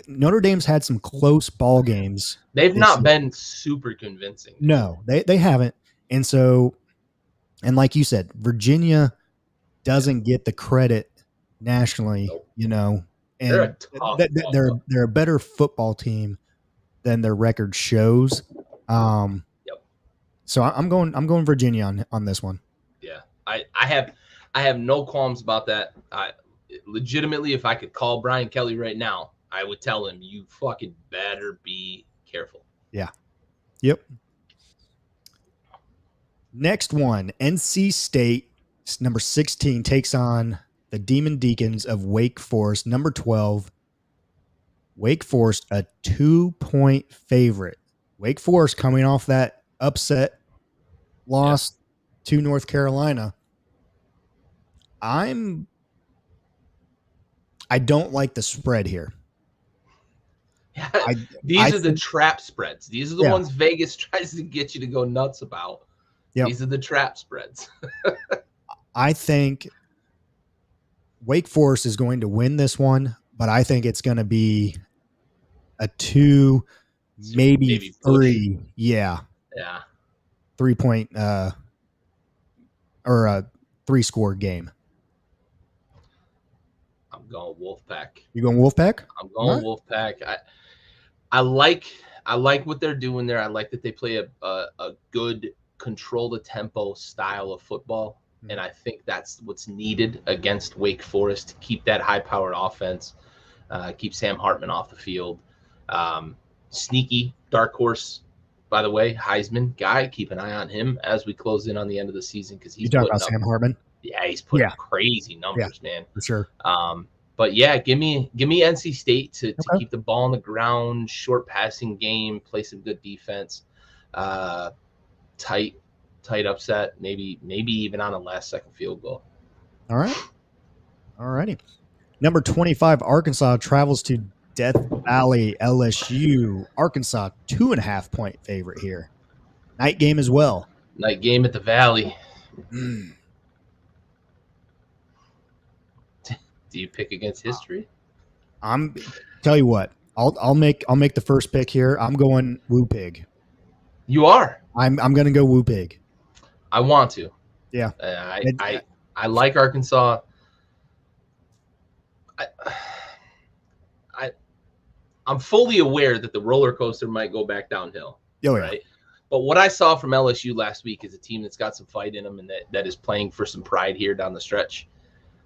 Notre Dame's had some close ball games. They've not been super convincing. No, they haven't. And so, and like you said, Virginia doesn't get the credit nationally, you know. And they're a better football team than their record shows. So I'm going Virginia on this one. Yeah, I have no qualms about that. Legitimately, if I could call Brian Kelly right now, I would tell him, you fucking better be careful. Yeah. Yep. Next one, NC State, number 16, takes on the Demon Deacons of Wake Forest, number 12. Wake Forest, a 2-point favorite. Wake Forest coming off that upset loss to North Carolina. I don't like the spread here. Yeah, these are the trap spreads. These are the ones Vegas tries to get you to go nuts about. Yep. These are the trap spreads. I think Wake Forest is going to win this one, but I think it's going to be a 2, maybe 3. Yeah. 3-point or a 3-score game. I'm going Wolfpack. You going Wolfpack? I'm going Wolfpack. I like what they're doing there. I like that they play a good control the tempo style of football. And I think that's what's needed against Wake Forest to keep that high-powered offense, keep Sam Hartman off the field. Sneaky dark horse, by the way, Heisman guy. Keep an eye on him as we close in on the end of the season because he's talking about Sam Hartman. Yeah, he's putting crazy numbers, man. For sure. But yeah, give me NC State to keep the ball on the ground, short passing game, play some good defense, tight upset, maybe even on a last second field goal. All right. All righty. Number 25, Arkansas travels to Death Valley, LSU. Arkansas, 2.5 point favorite here. Night game as well. Night game at the Valley. Do you pick against history? Tell you what. I'll make the first pick here. I'm going Woo Pig. You are. I'm going to go Woo Pig. I want to. Yeah. I like Arkansas. I'm fully aware that the roller coaster might go back downhill. Oh, right. But what I saw from LSU last week is a team that's got some fight in them and that is playing for some pride here down the stretch.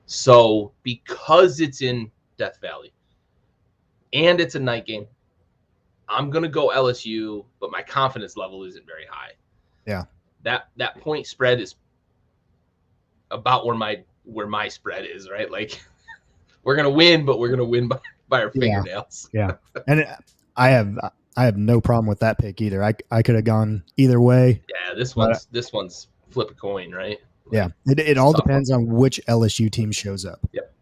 So because it's in Death Valley and it's a night game, I'm going to go LSU, but my confidence level isn't very high. Yeah. That point spread is about where my spread is, right? Like we're going to win, but we're going to win by our fingernails. Yeah. And I have no problem with that pick either. I could have gone either way. Yeah, this one's flip a coin, right? Yeah. It all depends on which LSU team shows up. Yep.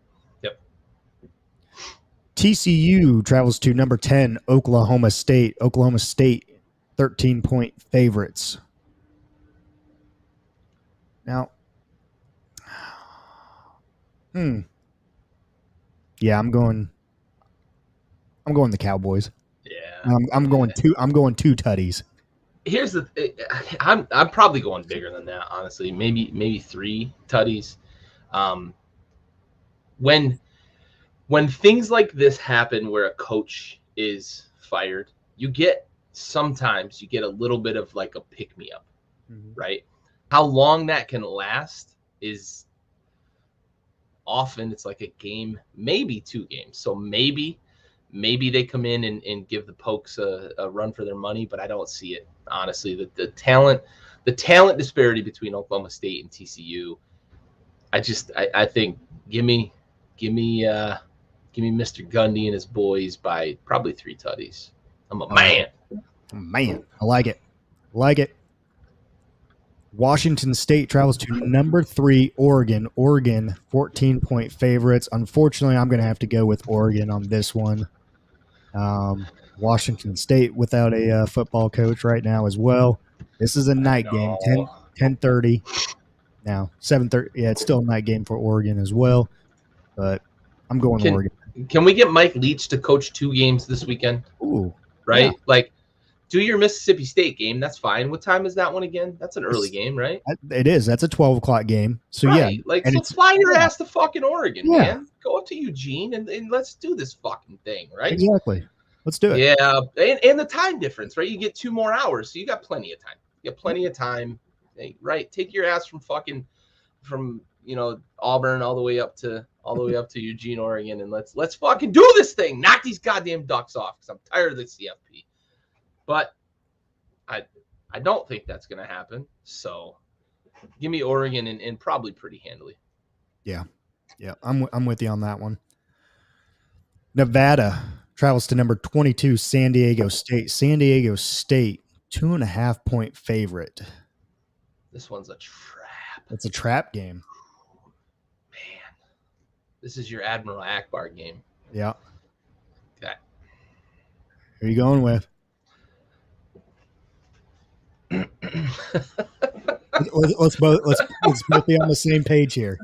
TCU travels to number 10, Oklahoma State. Oklahoma State, 13-point favorites. Now, yeah, I'm going the Cowboys. Yeah. I'm going two tutties. Here's I'm probably going bigger than that, honestly. Maybe 3 tutties. When things like this happen where a coach is fired, sometimes you get a little bit of like a pick me up, right? How long that can last is often it's like a game, maybe 2 games. So maybe they come in and give the Pokes a run for their money, but I don't see it, honestly. The talent disparity between Oklahoma State and TCU, I think give me Mr. Gundy and his boys by probably 3 tutties. I'm a man. I like it. Washington State travels to number 3, Oregon. Oregon, 14-point favorites. Unfortunately, I'm going to have to go with Oregon on this one. Washington State without a football coach right now as well. This is a night game, 10:30. Now, 7:30. Yeah, it's still a night game for Oregon as well, but I'm going Oregon. Can we get Mike Leach to coach 2 games this weekend? Ooh, right? Yeah. Like, do your Mississippi State game. That's fine. What time is that one again? That's an early game, right? It is. That's a 12 o'clock game. So, right. So fly your ass to fucking Oregon, man. Go up to Eugene and let's do this fucking thing, right? Exactly. Let's do it. Yeah. And the time difference, right? You get 2 more hours. So you got plenty of time. Right. Take your ass from Auburn all the way up to Eugene, Oregon, and let's fucking do this thing. Knock these goddamn Ducks off because I'm tired of the CFP. But I don't think that's going to happen. So give me Oregon and probably pretty handily. Yeah. I'm with you on that one. Nevada travels to number 22, San Diego State. San Diego State, 2.5 point favorite. This one's a trap. It's a trap game. Man, this is your Admiral Akbar game. Yeah. Okay. Who are you going with? let's both be on the same page here.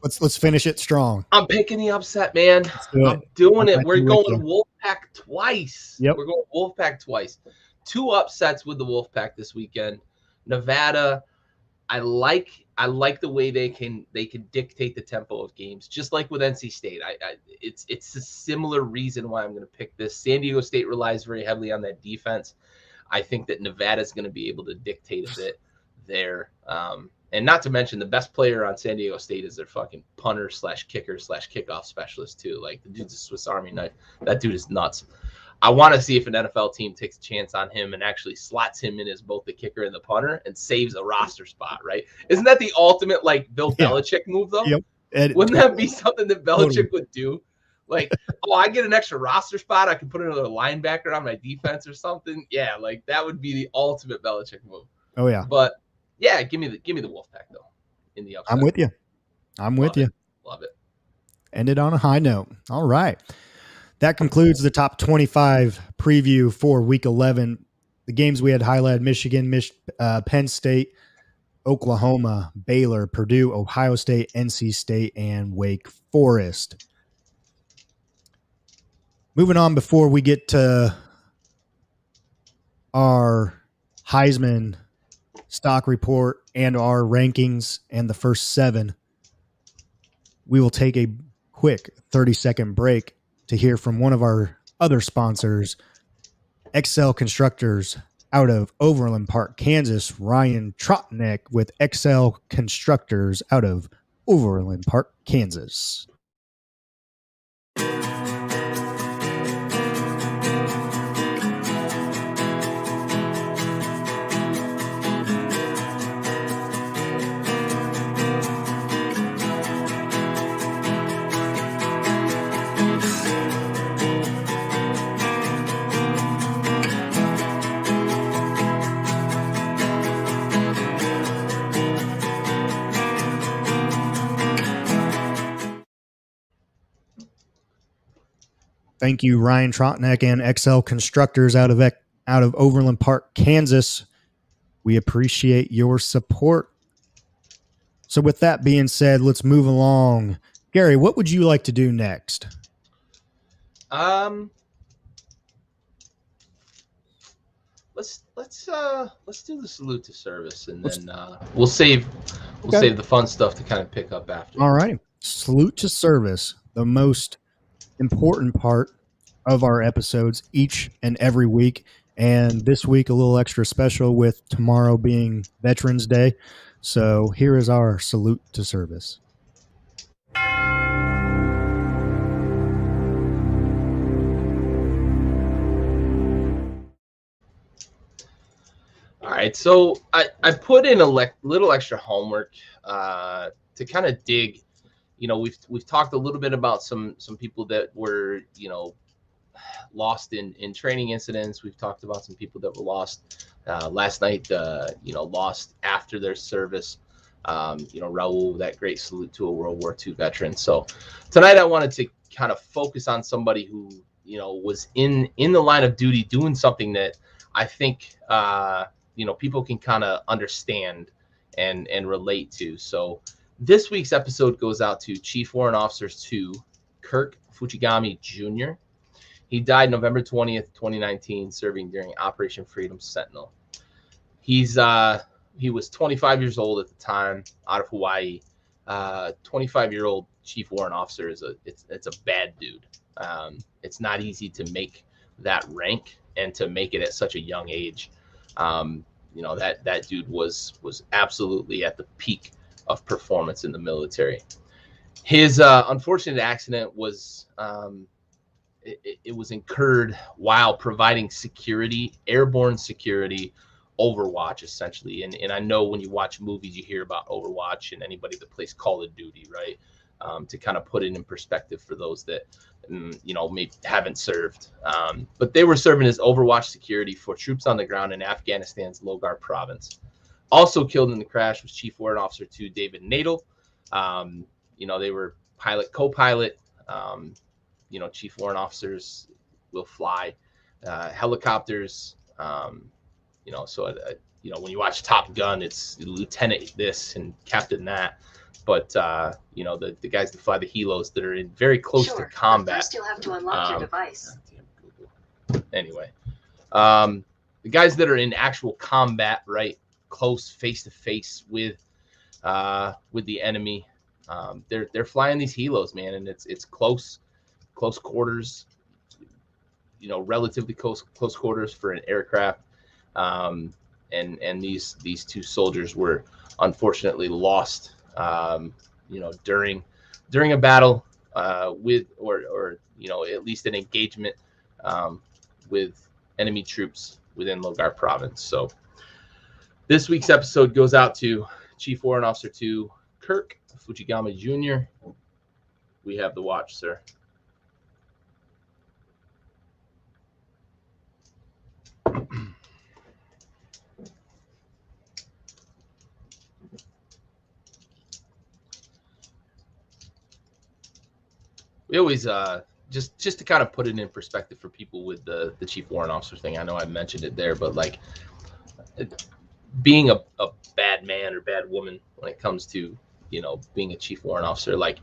Let's finish it strong. I'm picking the upset, man. I'm doing it. We're going Wolfpack twice. Yep. We're going Wolfpack twice. 2 upsets with the Wolfpack this weekend. Nevada, I like the way they can dictate the tempo of games, just like with NC State. It's a similar reason why I'm going to pick this. San Diego State relies very heavily on that defense. I think that Nevada's going to be able to dictate a bit there. And not to mention the best player on San Diego State is their fucking punter / kicker / kickoff specialist too. Like the dude's a Swiss Army knife. That dude is nuts. I want to see if an NFL team takes a chance on him and actually slots him in as both the kicker and the punter and saves a roster spot, right? Isn't that the ultimate, like, Bill Belichick move, though? Yep. Wouldn't that be something that Belichick would do? Like, oh, I get an extra roster spot. I can put another linebacker on my defense or something. Yeah, like, that would be the ultimate Belichick move. Oh, yeah. But, yeah, give me the Wolfpack, though, in the upside. I'm with you. Love it. Ended on a high note. All right. That concludes the top 25 preview for Week 11. The games we had highlighted: Michigan, Penn State, Oklahoma, Baylor, Purdue, Ohio State, NC State, and Wake Forest. Moving on, before we get to our Heisman stock report and our rankings and the first 7, we will take a quick 30-second break to hear from one of our other sponsors, XL Constructors out of Overland Park, Kansas, Ryan Trotnick with XL Constructors out of Overland Park, Kansas. Thank you, Ryan Trotnick and XL Constructors out of Overland Park, Kansas. We appreciate your support. So with that being said, let's move along. Gary, what would you like to do next? Let's do the salute to service, and then we'll save the fun stuff to kind of pick up after. All right. Salute to service, the most important part of our episodes each and every week, and this week a little extra special with tomorrow being Veterans Day. So here is our salute to service. All right, so I put in a little extra homework to kind of dig. You know, we've talked a little bit about some people that were, you know, lost in training incidents. We've talked about some people that were lost last night, you know, lost after their service. You know, Raul, that great salute to a World War II veteran. So tonight I wanted to kind of focus on somebody who, you know, was in the line of duty doing something that I think, you know, people can kind of understand and relate to. So this week's episode goes out to Chief Warrant Officer 2, Kirk Fujigami Jr. He died November 20th, 2019, serving during Operation Freedom Sentinel. He was 25 years old at the time, out of Hawaii. 25-year-old Chief Warrant Officer it's a bad dude. It's not easy to make that rank and to make it at such a young age. You know, that dude was absolutely at the peak of performance in the military. His unfortunate accident was it was incurred while providing security, airborne security, Overwatch essentially. And I know when you watch movies, you hear about Overwatch and anybody that plays Call of Duty, right? To kind of put it in perspective for those that you know, maybe haven't served. But they were serving as Overwatch security for troops on the ground in Afghanistan's Logar province. Also killed in the crash was Chief Warrant Officer 2, David Nadel. You know, they were pilot, co-pilot. You know, Chief Warrant Officers will fly helicopters. You know, so, you know, when you watch Top Gun, it's Lieutenant this and Captain that. But, you know, the guys that fly the helos that are in very close to combat. First you'll have to unlock your device. Anyway, the guys that are in actual combat, right, close face to face with the enemy. They're flying these helos, man, and it's close quarters. Relatively close quarters for an aircraft. And these two soldiers were unfortunately lost. During a battle with or at least an engagement with enemy troops within Logar province. So this week's episode goes out to Chief Warrant Officer 2 Kirk Fujigami Jr. We have the watch, sir. We always just to kind of put it in perspective for people with the Chief Warrant Officer thing. I know I mentioned it there, but like being a bad man or bad woman when it comes to being a Chief Warrant Officer, like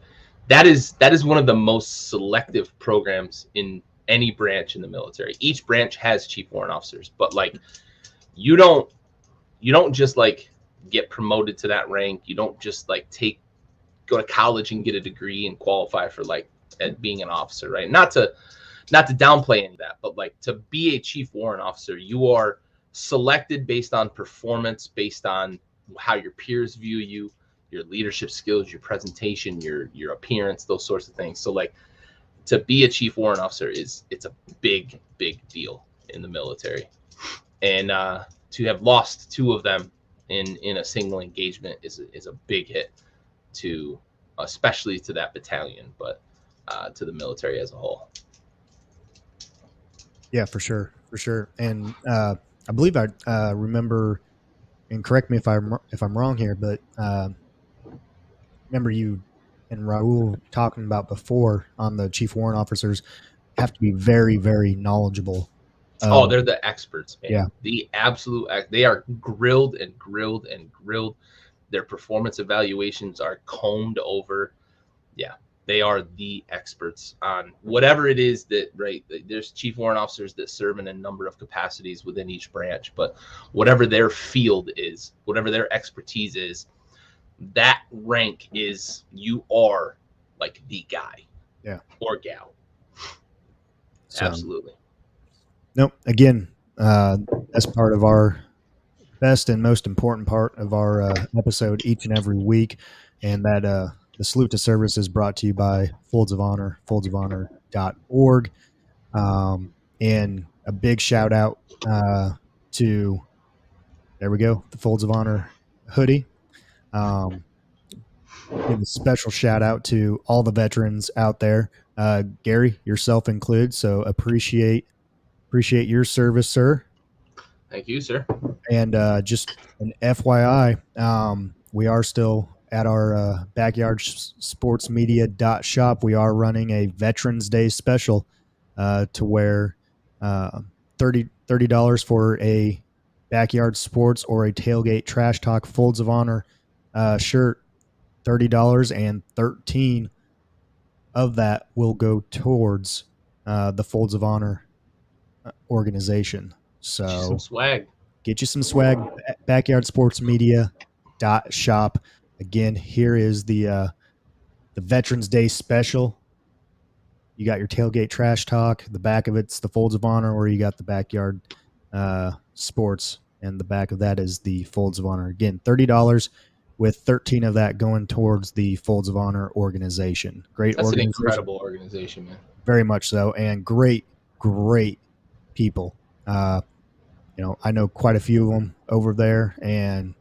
that is one of the most selective programs in any branch in the military. Each branch has Chief Warrant Officers, but like you don't just like get promoted to that rank. You don't just like go to college and get a degree and qualify for like at being an officer, right? Not to downplay any of that, but like to be a Chief Warrant Officer, you are selected based on performance, based on how your peers view you, your leadership skills, your presentation, your appearance, those sorts of things. So like to be a Chief Warrant Officer it's a big deal in the military, and to have lost two of them in a single engagement is a big hit to, especially to that battalion, but to the military as a whole. Yeah, for sure. And I believe I remember, and correct me if I'm wrong here, but remember you and Raul talking about before on the Chief Warrant Officers have to be very, very knowledgeable. They're the experts, man. Yeah. The absolute, they are grilled. Their performance evaluations are combed over. Yeah. They are the experts on whatever it is that, right, there's Chief Warrant Officers that serve in a number of capacities within each branch, but whatever their field is, whatever their expertise is, that rank is, you are like the guy. Yeah. Or gal. So, absolutely. Nope. Again, that's part of our best and most important part of our episode each and every week. And that the Salute to Service is brought to you by Folds of Honor, foldsofhonor.org. And a big shout out to, there we go, the Folds of Honor hoodie. Give a special shout out to all the veterans out there, Gary, yourself included. So appreciate your service, sir. Thank you, sir. And just an FYI, we are still at our Backyard Sports Media.shop. We are running a Veterans Day special to where $30 for a Backyard Sports or a Tailgate Trash Talk Folds of Honor shirt. $30, and 13 of that will go towards the Folds of Honor organization. So some swag. Get you some swag. Backyard Sports Media.shop. Again, here is the Veterans Day special. You got your Tailgate Trash Talk. The back of it's the Folds of Honor, or you got the Backyard Sports, and the back of that is the Folds of Honor. Again, $30, with 13 of that going towards the Folds of Honor organization. Great That's organization. An incredible organization, man. Very much so, and great people. I know quite a few of them over there, and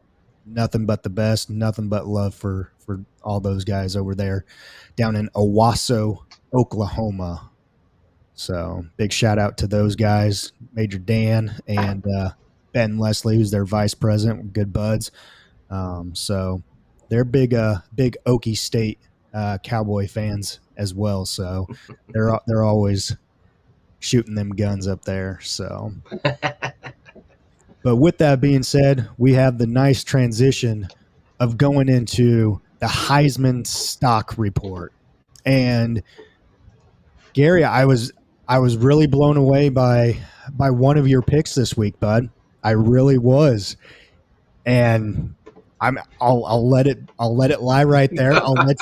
nothing but the best, nothing but love for all those guys over there down in Owasso, Oklahoma. So big shout out to those guys, Major Dan and Ben Leslie, who's their vice president, good buds. So they're big Okie State Cowboy fans as well. So they're always shooting them guns up there. So, but with that being said, we have the nice transition of going into the Heisman stock report. And Gary, I was really blown away by one of your picks this week, bud. I really was. and I'll let it lie right there. I'll let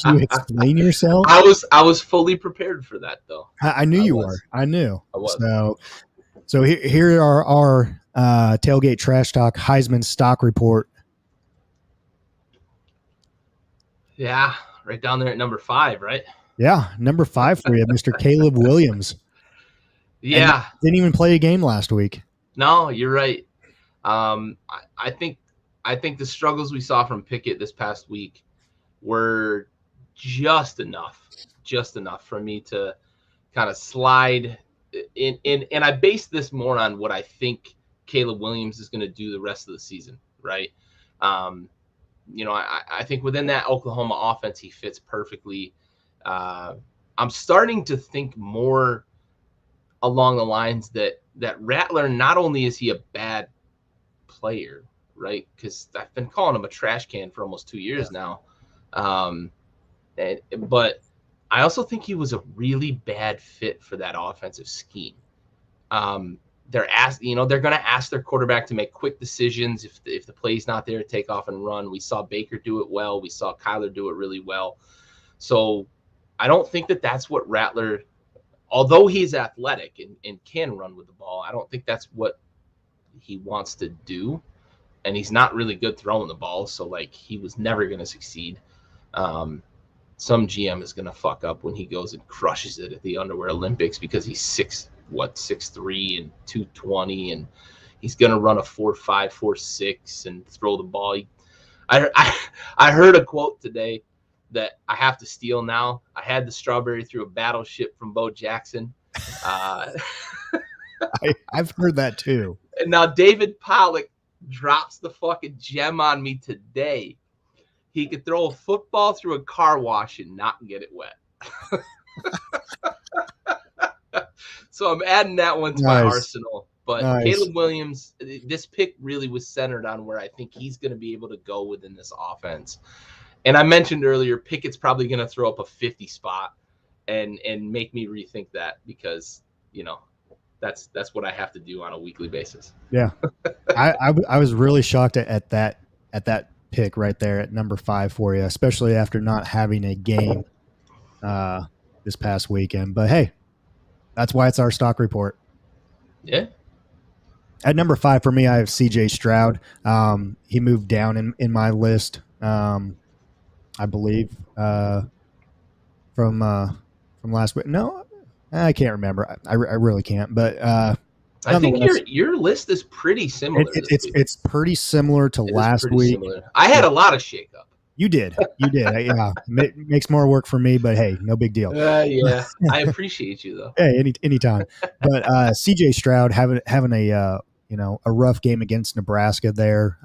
you explain yourself. I was fully prepared for that though. I knew you were. I knew. I was. So here are our Tailgate Trash Talk Heisman stock report. Yeah, right down there at number 5, right? Yeah, number 5 for you, Mr. Caleb Williams. Yeah, and didn't even play a game last week. No, you're right. I think the struggles we saw from Pickett this past week were just enough for me to kind of slide in. And I base this more on what I think Caleb Williams is going to do the rest of the season, right? I think within that Oklahoma offense, he fits perfectly. I'm starting to think more along the lines that Rattler, not only is he a bad player, right? Because I've been calling him a trash can for almost 2 years now. But I also think he was a really bad fit for that offensive scheme. They're going to ask their quarterback to make quick decisions. If the play's not there, take off and run. We saw Baker do it well. We saw Kyler do it really well. So I don't think that's what Rattler, although he's athletic and can run with the ball, I don't think that's what he wants to do. And he's not really good throwing the ball. So he was never going to succeed. Some GM is going to fuck up when he goes and crushes it at the Underwear Olympics because he's 6'3" and 220, and he's going to run a 4.5, 4.6 and throw the ball. I heard a quote today that I have to steal now. I had the strawberry through a battleship from Bo Jackson. I've heard that too. And now David Pollock drops the fucking gem on me today. He could throw a football through a car wash and not get it wet. So I'm adding that one to my arsenal. But Caleb Williams, this pick really was centered on where I think he's going to be able to go within this offense. And I mentioned earlier, Pickett's probably going to throw up a 50 spot and make me rethink that because, that's what I have to do on a weekly basis. Yeah. I was really shocked at that pick right there at number 5 for you, especially after not having a game this past weekend. But hey, that's why it's our stock report. Yeah. At number 5 for me, I have CJ Stroud. He moved down in my list, I believe, from last week. No, I can't remember. I really can't. But I think your list is pretty similar. It's pretty similar to last week. Similar. I had a lot of shakeup. You did. Yeah, it makes more work for me, but hey, no big deal. Yeah, I appreciate you though. Hey, anytime. But CJ Stroud having a rough game against Nebraska there.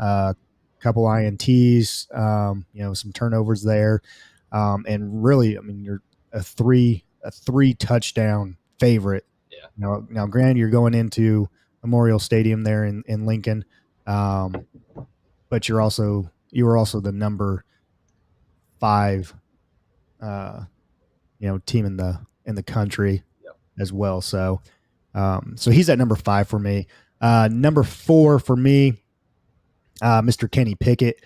Couple INTs, some turnovers there, and really, I mean, you're a three touchdown favorite. Yeah. Now, granted, you're going into Memorial Stadium there in Lincoln, but you were also the number 5, team in the country as well. So he's at number 5 for me. Number 4 for me, Mr. Kenny Pickett.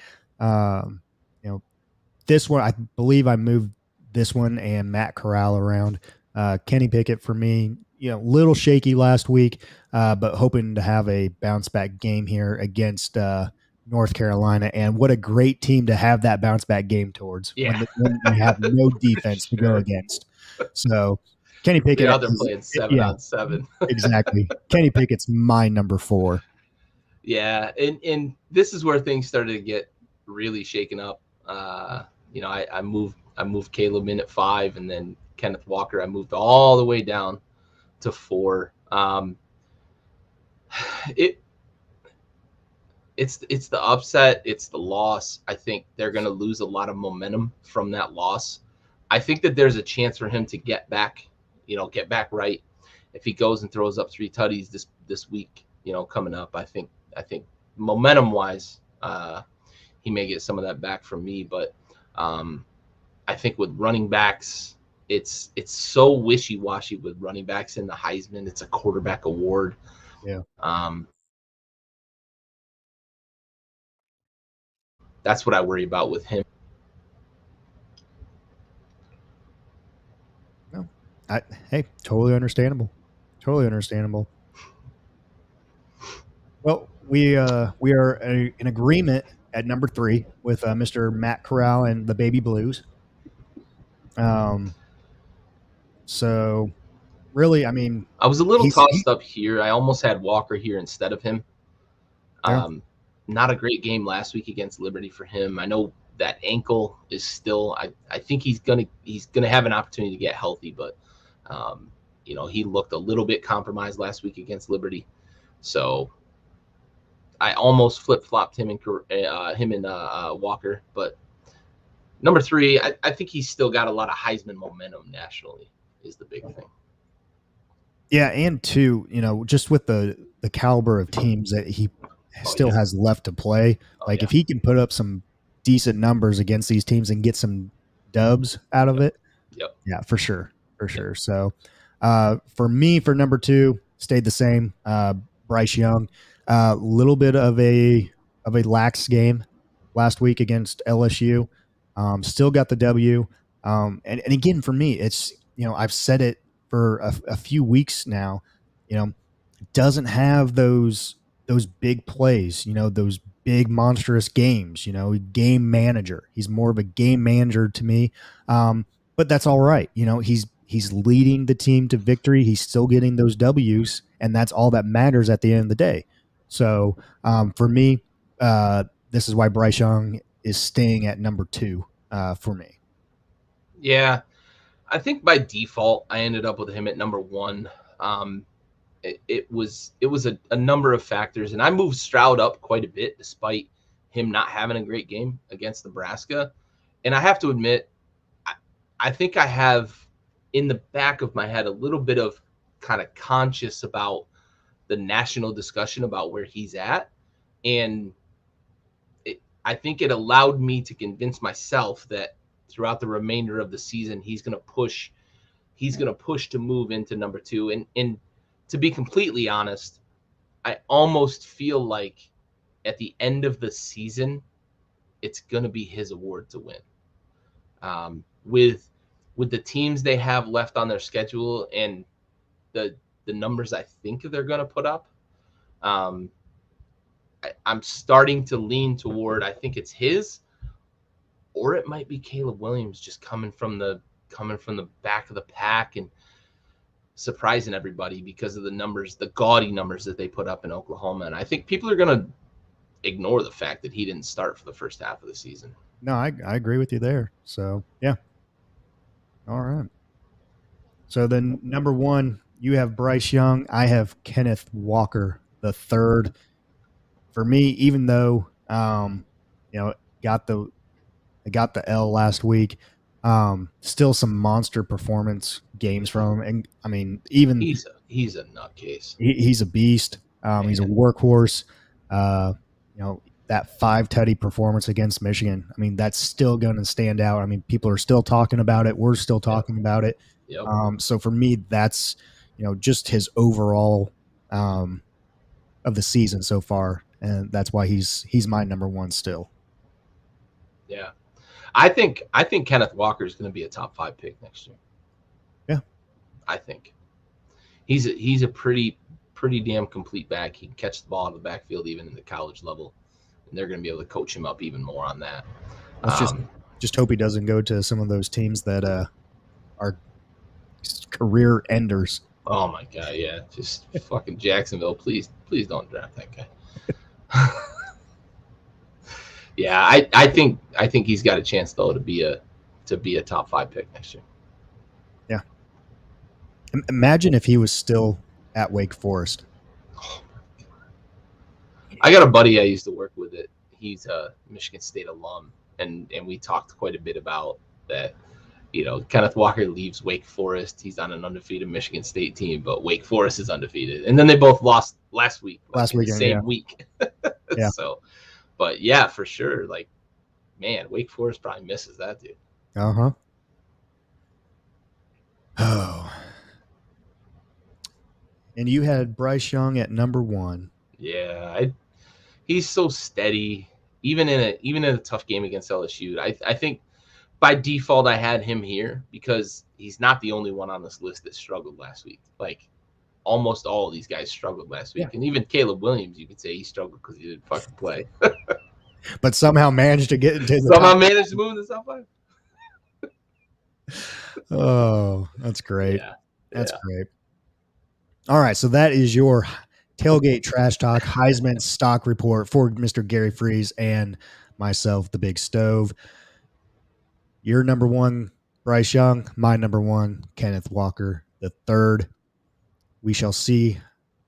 This one, I believe I moved this one and Matt Corral around. Kenny Pickett for me, little shaky last week, but hoping to have a bounce back game here against North Carolina. And what a great team to have that bounce back game towards when you have no defense to go against. So Kenny Pickett. Yeah, they're playing 7-on-7. Exactly. Kenny Pickett's my number 4. Yeah, and this is where things started to get really shaken up. I moved Caleb in at 5, and then Kenneth Walker I moved all the way down to 4. It's the upset, it's the loss. I think they're going to lose a lot of momentum from that loss. I think that there's a chance for him to get back right if he goes and throws up 3 tutties this week. Coming up, I think momentum wise, he may get some of that back from me. But I think with running backs, it's so wishy-washy with running backs in the Heisman. It's a quarterback award. Yeah. that's what I worry about with him. No, hey, totally understandable. Totally understandable. Well, we are in agreement at number 3 with Mr. Matt Corral and the Baby Blues. So really, I mean, I was a little tossed up here. I almost had Walker here instead of him. Yeah. Not a great game last week against Liberty for him. I know that ankle is still. I think he's gonna have an opportunity to get healthy, but he looked a little bit compromised last week against Liberty. So I almost flip-flopped him and Walker, but number 3, I think he's still got a lot of Heisman momentum nationally is the big thing. Yeah, and 2, just with the caliber of teams that he still has left to play, if he can put up some decent numbers against these teams and get some dubs out of it, yeah, for sure. So for me, for number 2, stayed the same. Bryce Young, little bit of a lax game last week against LSU. Still got the W. And again, for me, it's, I've said it for a few weeks now, doesn't have those big plays, those big monstrous games, game manager. He's more of a game manager to me. But that's all right. He's leading the team to victory. He's still getting those W's, and that's all that matters at the end of the day. So for me, this is why Bryce Young is staying at number 2 for me. Yeah, I think by default I ended up with him at number 1. It was a number of factors, and I moved Stroud up quite a bit despite him not having a great game against Nebraska. And I have to admit, I think I have in the back of my head a little bit of kind of conscious about the national discussion about where he's at. And I think it allowed me to convince myself that throughout the remainder of the season, he's going to push to move into number 2. And to be completely honest, I almost feel like at the end of the season, it's going to be his award to win. With the teams they have left on their schedule and the numbers I think they're going to put up, I'm starting to lean toward, I think it's his, or it might be Caleb Williams just coming from the back of the pack and surprising everybody because of the numbers, the gaudy numbers that they put up in Oklahoma. And I think people are going to ignore the fact that he didn't start for the first half of the season. No, I agree with you there. So, yeah. All right. So then number 1, you have Bryce Young. I have Kenneth Walker the third. For me, even though got the L last week, still some monster performance games from him. And I mean, even he's a nutcase. He's a beast. He's a workhorse. That 5 tutty performance against Michigan, I mean, that's still going to stand out. I mean, people are still talking about it. We're still talking about it. Yep. So for me, that's, just his overall of the season so far. And that's why he's my number 1 still. Yeah. I think Kenneth Walker is going to be a top 5 pick next year. Yeah. I think he's a pretty damn complete back. He can catch the ball in the backfield even in the college level, and they're going to be able to coach him up even more on that. Let's just hope he doesn't go to some of those teams that are career enders. Oh my God, yeah, just fucking Jacksonville. Please don't draft that guy. Yeah, I think he's got a chance though to be a top 5 pick next year. Yeah. Imagine if he was still at Wake Forest. Oh my God. I got a buddy I used to work with. He's a Michigan State alum, and we talked quite a bit about that. Kenneth Walker leaves Wake Forest. He's on an undefeated Michigan State team, but Wake Forest is undefeated. And then they both lost last week. Same week. Yeah. So, but yeah, for sure. Like, man, Wake Forest probably misses that dude. Uh-huh. Oh. And you had Bryce Young at number 1. Yeah. He's so steady. even in a tough game against LSU. I think by default I had him here because he's not the only one on this list that struggled last week. Like almost all of these guys struggled last week, and even Caleb Williams, you could say he struggled because he didn't fucking play, but somehow managed to get into managed to move in the top 5. Oh, that's great. Yeah. That's great. All right, so that is your Tailgate Trash Talk Heisman stock report for Mr. Gary Freeze and myself, the Big Stove. Your number 1, Bryce Young. My number 1, Kenneth Walker the third. We shall see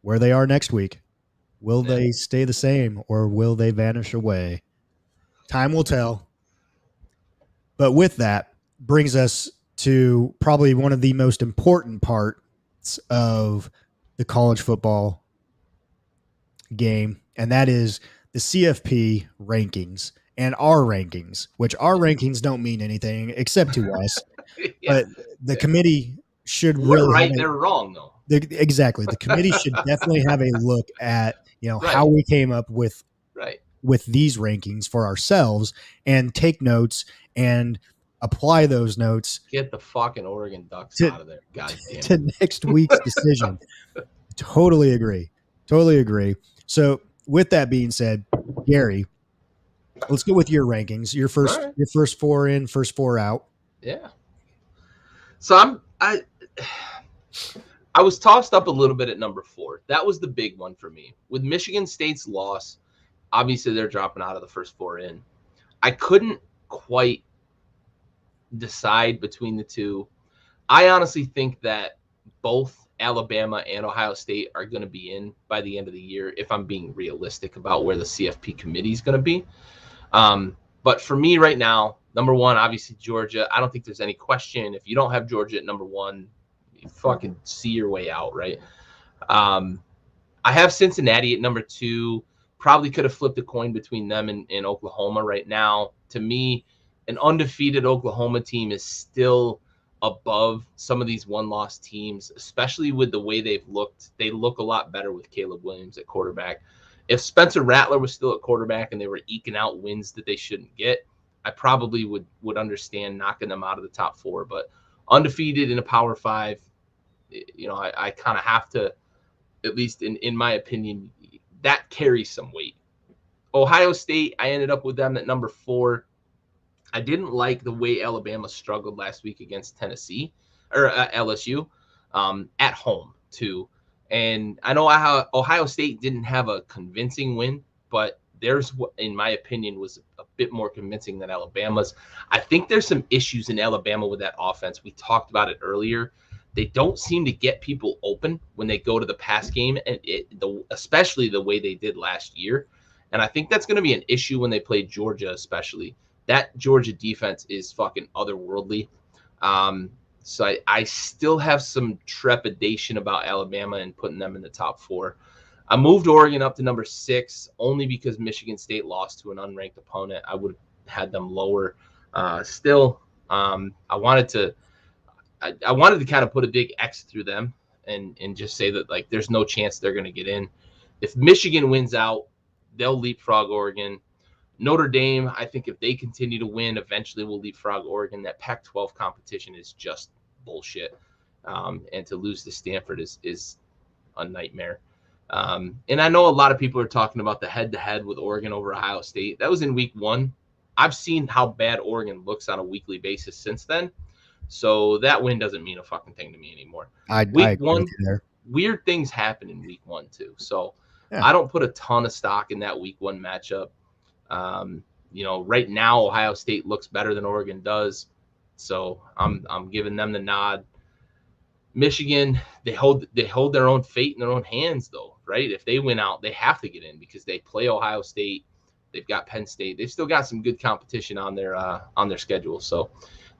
where they are next week. Will they stay the same or will they vanish away? Time will tell. But with that brings us to probably one of the most important parts of the college football game, and that is the CFP rankings and our rankings, which our rankings don't mean anything except to us. But the committee should really right. They're wrong though. Exactly. The committee should definitely have a look at, how we came up with these rankings for ourselves and take notes and apply those notes. Get the fucking Oregon Ducks out of there. God damn it. To next week's decision. Totally agree. So with that being said, Gary, let's go with your rankings. Your first 4 in, first 4 out. Yeah. So I was tossed up a little bit at number 4. That was the big one for me. With Michigan State's loss, obviously they're dropping out of the first 4 in. I couldn't quite decide between the two. I honestly think that both Alabama and Ohio State are going to be in by the end of the year, if I'm being realistic about where the CFP committee is going to be. But for me right now, number 1, obviously Georgia. I don't think there's any question. If you don't have Georgia at number 1, you fucking see your way out, right? I have Cincinnati at number 2. Probably could have flipped a coin between them and Oklahoma right now. To me, an undefeated Oklahoma team is still above some of these one-loss teams, especially with the way they've looked. They look a lot better with Caleb Williams at quarterback. If Spencer Rattler was still at quarterback and they were eking out wins that they shouldn't get, I probably would understand knocking them out of the top 4. But undefeated in a Power 5, I kind of have to, at least in my opinion, that carries some weight. Ohio State, I ended up with them at number 4. I didn't like the way Alabama struggled last week against Tennessee or LSU at home too. And I know Ohio State didn't have a convincing win, but theirs, in my opinion, was a bit more convincing than Alabama's. I think there's some issues in Alabama with that offense. We talked about it earlier. They don't seem to get people open when they go to the pass game, and especially the way they did last year. And I think that's going to be an issue when they play Georgia, especially. That Georgia defense is fucking otherworldly. So I still have some trepidation about Alabama and putting them in the top 4. I moved Oregon up to number 6 only because Michigan State lost to an unranked opponent. I would have had them lower. I wanted to kind of put a big X through them and just say that, like, there's no chance they're going to get in. If Michigan wins out, they'll leapfrog Oregon. Notre Dame, I think if they continue to win, eventually will leapfrog Oregon. That Pac-12 competition is just bullshit. And to lose to Stanford is a nightmare. And I know a lot of people are talking about the head-to-head with Oregon over Ohio State. That was in week 1. I've seen how bad Oregon looks on a weekly basis since then. So that win doesn't mean a fucking thing to me anymore. Week 1, weird things happen in week 1 too. So I don't put a ton of stock in that week 1 matchup. Right now Ohio State looks better than Oregon does, so I'm giving them the nod. Michigan, they hold their own fate in their own hands, though, right? If they win out, they have to get in because they play Ohio State. They've got Penn State. They've still got some good competition on their schedule. So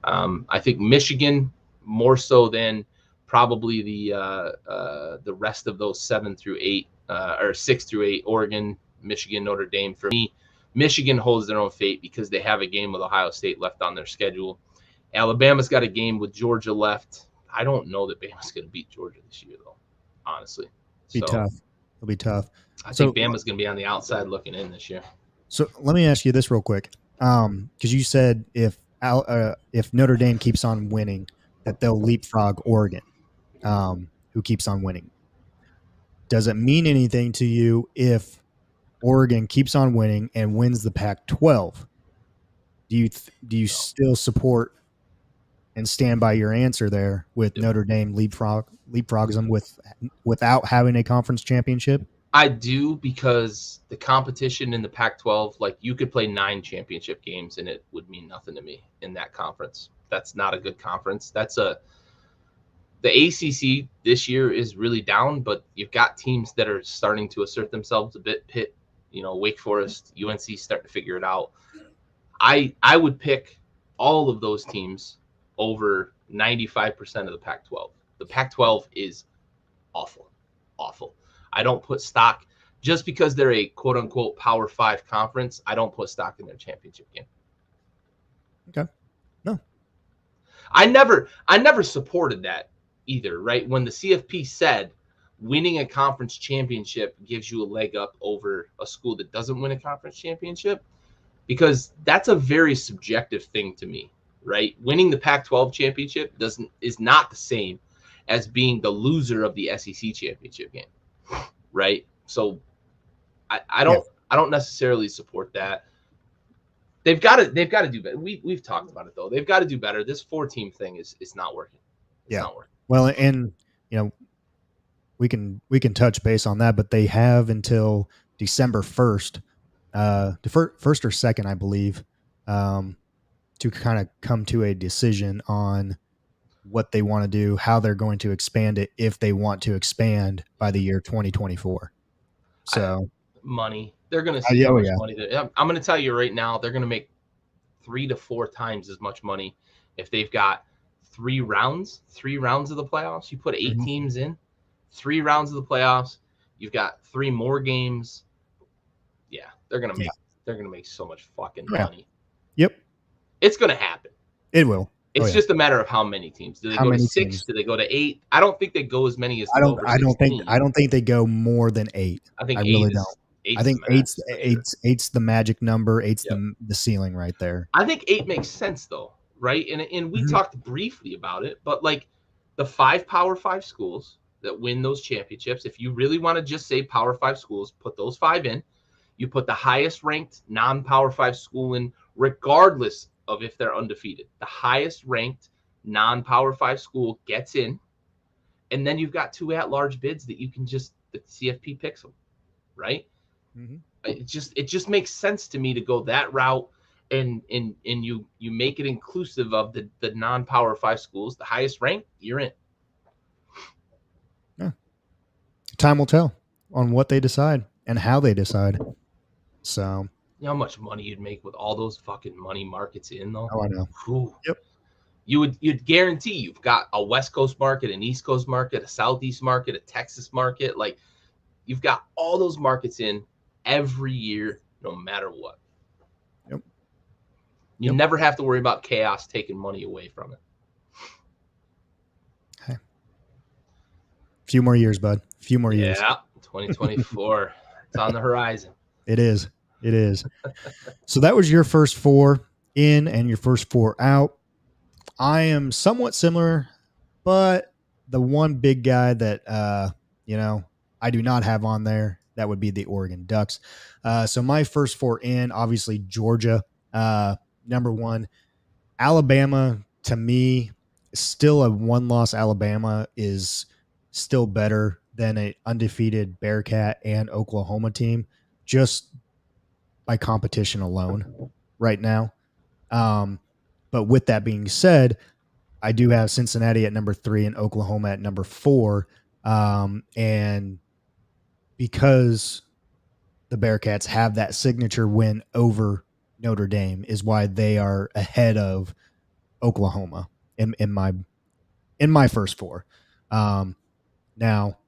I think Michigan more so than probably the rest of those 7 through 8 or 6 through 8, Oregon, Michigan, Notre Dame. For me, Michigan holds their own fate because they have a game with Ohio State left on their schedule. Alabama's got a game with Georgia left. I don't know that Bama's going to beat Georgia this year, though, honestly. It'll be tough. I think Bama's going to be on the outside looking in this year. So let me ask you this real quick, because you said if Notre Dame keeps on winning, that they'll leapfrog Oregon, who keeps on winning. Does it mean anything to you if Oregon keeps on winning and wins the Pac-12? Do you still support and stand by your answer there with Notre Dame leapfrogs them without having a conference championship? I do, because the competition in the Pac-12, like, you could play 9 championship games and it would mean nothing to me in that conference. That's not a good conference. The ACC this year is really down, but you've got teams that are starting to assert themselves a bit. Pitt, Wake Forest, UNC starting to figure it out. I would pick all of those teams over 95% of the Pac-12. The Pac-12 is awful. I don't put stock, just because they're a quote unquote Power 5 conference. I don't put stock in their championship game. Okay. No. I never supported that either, right? When the CFP said winning a conference championship gives you a leg up over a school that doesn't win a conference championship, because that's a very subjective thing to me, right? Winning the Pac-12 championship is not the same as being the loser of the SEC championship game, right? So I don't necessarily support that. They've got to do better. We've talked about it though. They've got to do better. This 4-team thing is not working. It's not working. Well, and we can touch base on that, but they have until December 1st, the first or second, I believe, to kind of come to a decision on what they want to do, how they're going to expand it, if they want to expand by the year 2024. So money, they're going to see how much money. I'm going to tell you right now, they're going to make 3 to 4 times as much money if they've got 3 rounds of the playoffs. You put 8 teams in, 3 rounds of the playoffs. You've got 3 more games. Yeah, they're going to make so much fucking money. Yep. It's going to happen. It will. It's just a matter of how many teams. Do they go to 6? Teams? Do they go to 8? I don't think they go as many as I don't think they go more than 8. I think I really don't. I think 8's the magic number. 8's the ceiling right there. I think 8 makes sense though, right? And we talked briefly about it, but like the 5 Power 5 schools that win those championships, if you really want to just say Power 5 schools, put those 5 in. You put the highest ranked non-Power 5 school in, regardless of if they're undefeated. The highest ranked non-Power 5 school gets in, and then you've got 2 at-large bids that you can the CFP picks them, right? Mm-hmm. It just makes sense to me to go that route, and you make it inclusive of the non-Power 5 schools. The highest ranked, you're in. Yeah. Time will tell on what they decide and how they decide. So, you know how much money you'd make with all those fucking money markets in though? Oh, I know. Whew. Yep. You'd guarantee you've got a West Coast market, an East Coast market, a Southeast market, a Texas market. Like, you've got all those markets in every year, no matter what. Yep. You never have to worry about chaos taking money away from it. Okay. A few more years, bud. A few more years. Yeah, 2024. It's on the horizon. It is. So that was your first 4 in and your first 4 out. I am somewhat similar, but the one big guy that I do not have on there, that would be the Oregon Ducks. So my first 4 in, obviously Georgia, number 1. Alabama, to me, still a 1-loss Alabama is still better than an undefeated Bearcat and Oklahoma team, just by competition alone right now. But with that being said, I do have Cincinnati at number 3 and Oklahoma at number 4. And because the Bearcats have that signature win over Notre Dame is why they are ahead of Oklahoma in my first 4. Now,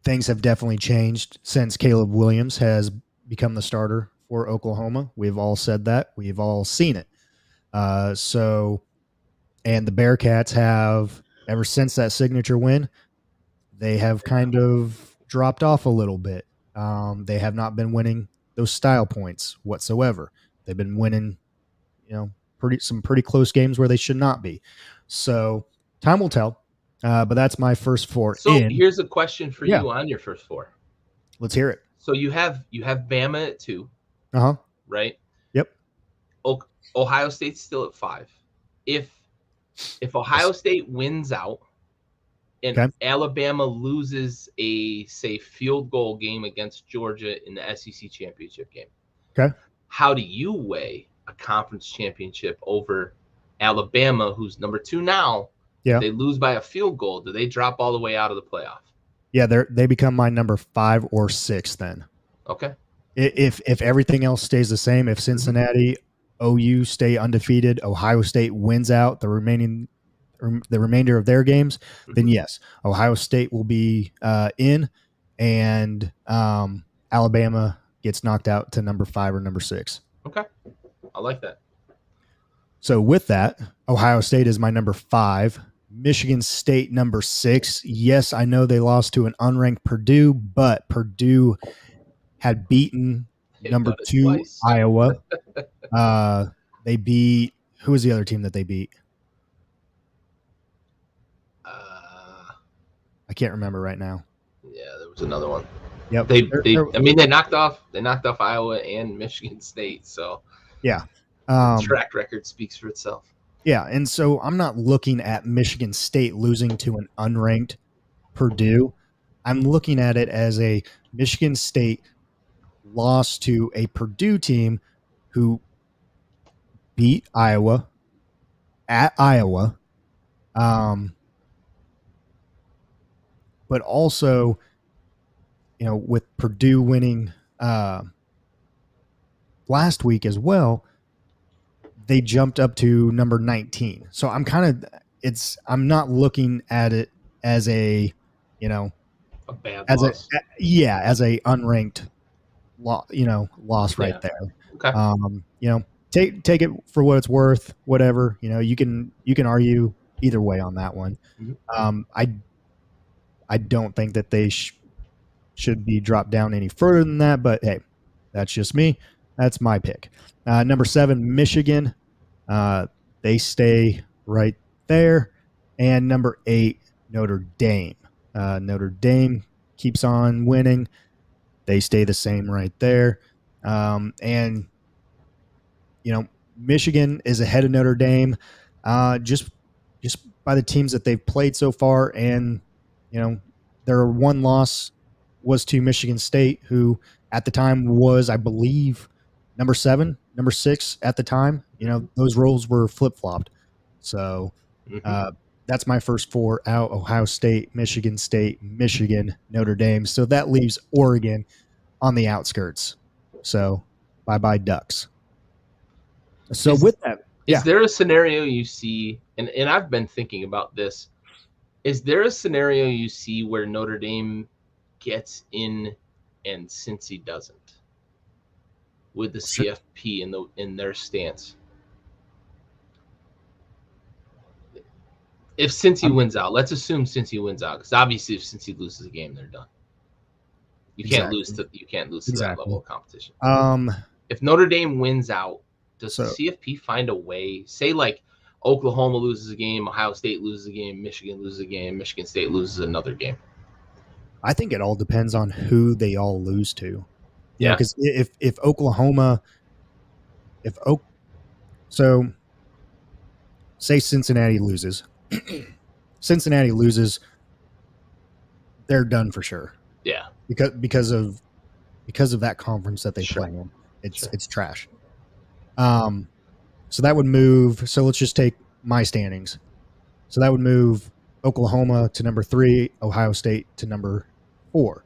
things have definitely changed since Caleb Williams has become the starter for Oklahoma. We've all said that. We've all seen it. And the Bearcats have, ever since that signature win, they have kind of dropped off a little bit. They have not been winning those style points whatsoever. They've been winning, some pretty close games where they should not be. So time will tell. But that's my first four. So here's a question for you on your first four. Let's hear it. So you have Bama at 2. Right? Yep. Ohio State's still at 5. If Ohio State wins out and Alabama loses a, say, field goal game against Georgia in the SEC championship game, how do you weigh a conference championship over Alabama, who's number 2 now? Yeah. If they lose by a field goal, do they drop all the way out of the playoff? Yeah, they become my number 5 or 6 then. Okay. If everything else stays the same, if Cincinnati, OU stay undefeated, Ohio State wins out the remainder of their games, then yes, Ohio State will be in, and Alabama gets knocked out to number 5 or number 6. Okay, I like that. So with that, Ohio State is my number 5. Michigan State number 6. Yes, I know they lost to an unranked Purdue, but Purdue had beaten number 2 twice. Iowa. They beat, who was the other team that they beat? I can't remember right now. Yeah, there was another one. Yep. They knocked off Iowa and Michigan State. So yeah, track record speaks for itself. Yeah, and so I'm not looking at Michigan State losing to an unranked Purdue. I'm looking at it as a Michigan State loss to a Purdue team who beat Iowa at Iowa, but also, with Purdue winning last week as well, they jumped up to number 19. So I'm I'm not looking at it as a bad as loss. as a unranked loss right there. Okay. Take it for what it's worth, whatever. You can argue either way on that one. Mm-hmm. I don't think that they should be dropped down any further than that, but hey, that's just me. That's my pick. Number 7, Michigan. They stay right there. And number 8, Notre Dame. Notre Dame keeps on winning. They stay the same right there. And Michigan is ahead of Notre Dame, just by the teams that they've played so far. And, their one loss was to Michigan State, who at the time was, I believe, number 7, number 6 at the time. Those roles were flip-flopped. So that's my first 4 out: Ohio State, Michigan, Notre Dame. So that leaves Oregon on the outskirts. So bye-bye Ducks. So with that, is there a scenario you see, and I've been thinking about this, is there a scenario you see where Notre Dame gets in and Cincy doesn't, with the CFP in their stance? If Cincy wins out, let's assume Cincy wins out, because obviously if Cincy loses a game, they're done. You can't lose to that level of competition. If Notre Dame wins out, does the CFP find a way? Say like Oklahoma loses a game, Ohio State loses a game, Michigan loses a game, Michigan State loses another game. I think it all depends on who they all lose to. Yeah, because if Oklahoma, say Cincinnati loses, they're done for sure. Yeah, because of that conference that they play in, it's trash. So that would move. So let's just take my standings. So that would move Oklahoma to number 3, Ohio State to number 4.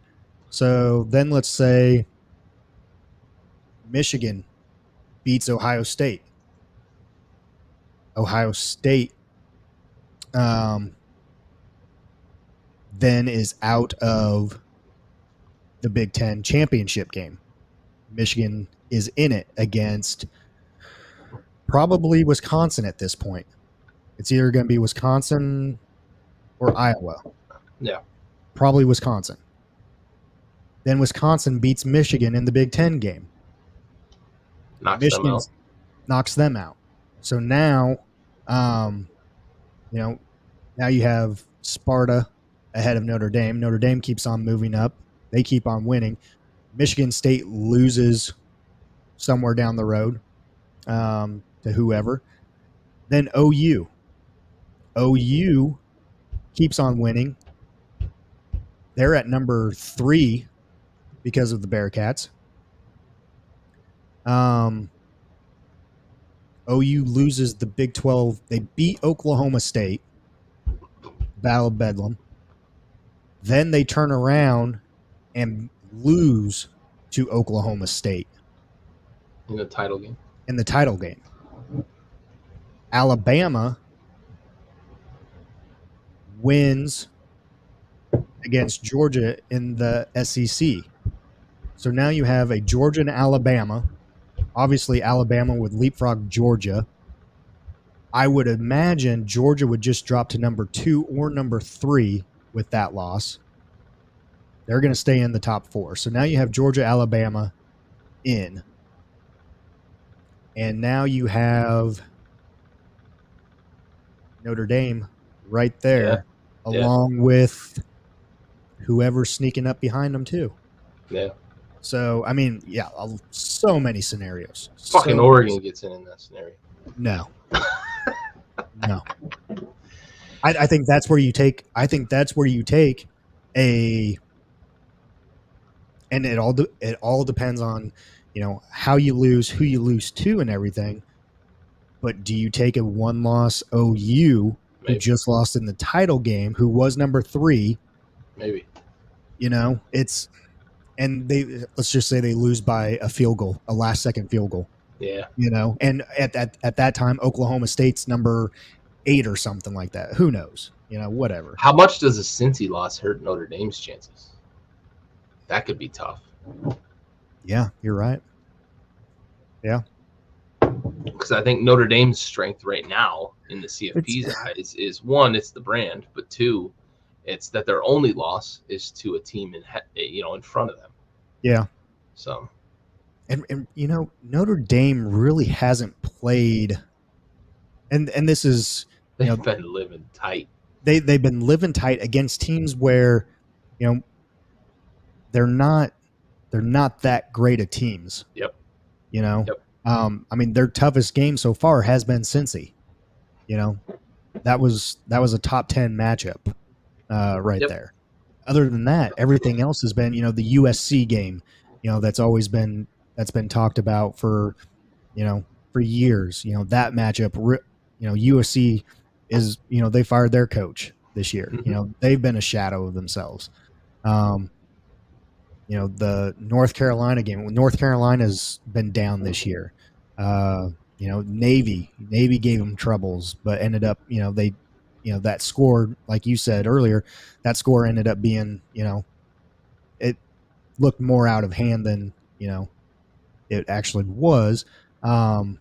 So then let's say Michigan beats Ohio State. Ohio State then is out of the Big Ten championship game. Michigan is in it against probably Wisconsin at this point. It's either going to be Wisconsin or Iowa. Yeah. Probably Wisconsin. Then Wisconsin beats Michigan in the Big Ten game. Michigan knocks them out. So now, now you have Sparta ahead of Notre Dame. Notre Dame keeps on moving up. They keep on winning. Michigan State loses somewhere down the road to whoever. Then OU. OU keeps on winning. They're at number 3 because of the Bearcats. OU loses the Big 12. They beat Oklahoma State. Battle of Bedlam. Then they turn around and lose to Oklahoma State. In the title game. Alabama wins against Georgia in the SEC. So now you have a Georgia and Alabama. Obviously, Alabama would leapfrog Georgia. I would imagine Georgia would just drop to number 2 or number 3 with that loss. They're going to stay in the top 4. So now you have Georgia, Alabama in. And now you have Notre Dame right there, along with whoever's sneaking up behind them too. Yeah. So, I mean, so many scenarios. Fucking Oregon gets in that scenario. No. No. I think that's where you take a, and it all depends on, how you lose, who you lose to and everything. But do you take a 1-loss OU who just lost in the title game, who was number 3? Maybe. Let's just say they lose by a field goal, a last-second field goal. Yeah. And at that time, Oklahoma State's number 8 or something like that. Who knows? Whatever. How much does a Cincy loss hurt Notre Dame's chances? That could be tough. Yeah, you're right. Yeah. Because I think Notre Dame's strength right now in the CFP's eyes is 1, it's the brand, but 2, it's that their only loss is to a team in front of them. Yeah. So, and Notre Dame really hasn't played, and this is they've been living tight. They've been living tight against teams where they're not that great of teams. Yep. Yep. I mean, their toughest game so far has been Cincy. That was a top 10 matchup right there. Other than that, everything else has been, the USC game, that's been talked about for years. That matchup, USC is, they fired their coach this year. Mm-hmm. They've been a shadow of themselves. The North Carolina game. North Carolina's been down this year. Navy gave them troubles, but ended up, that score, like you said earlier, that score ended up being, it looked more out of hand than, it actually was. So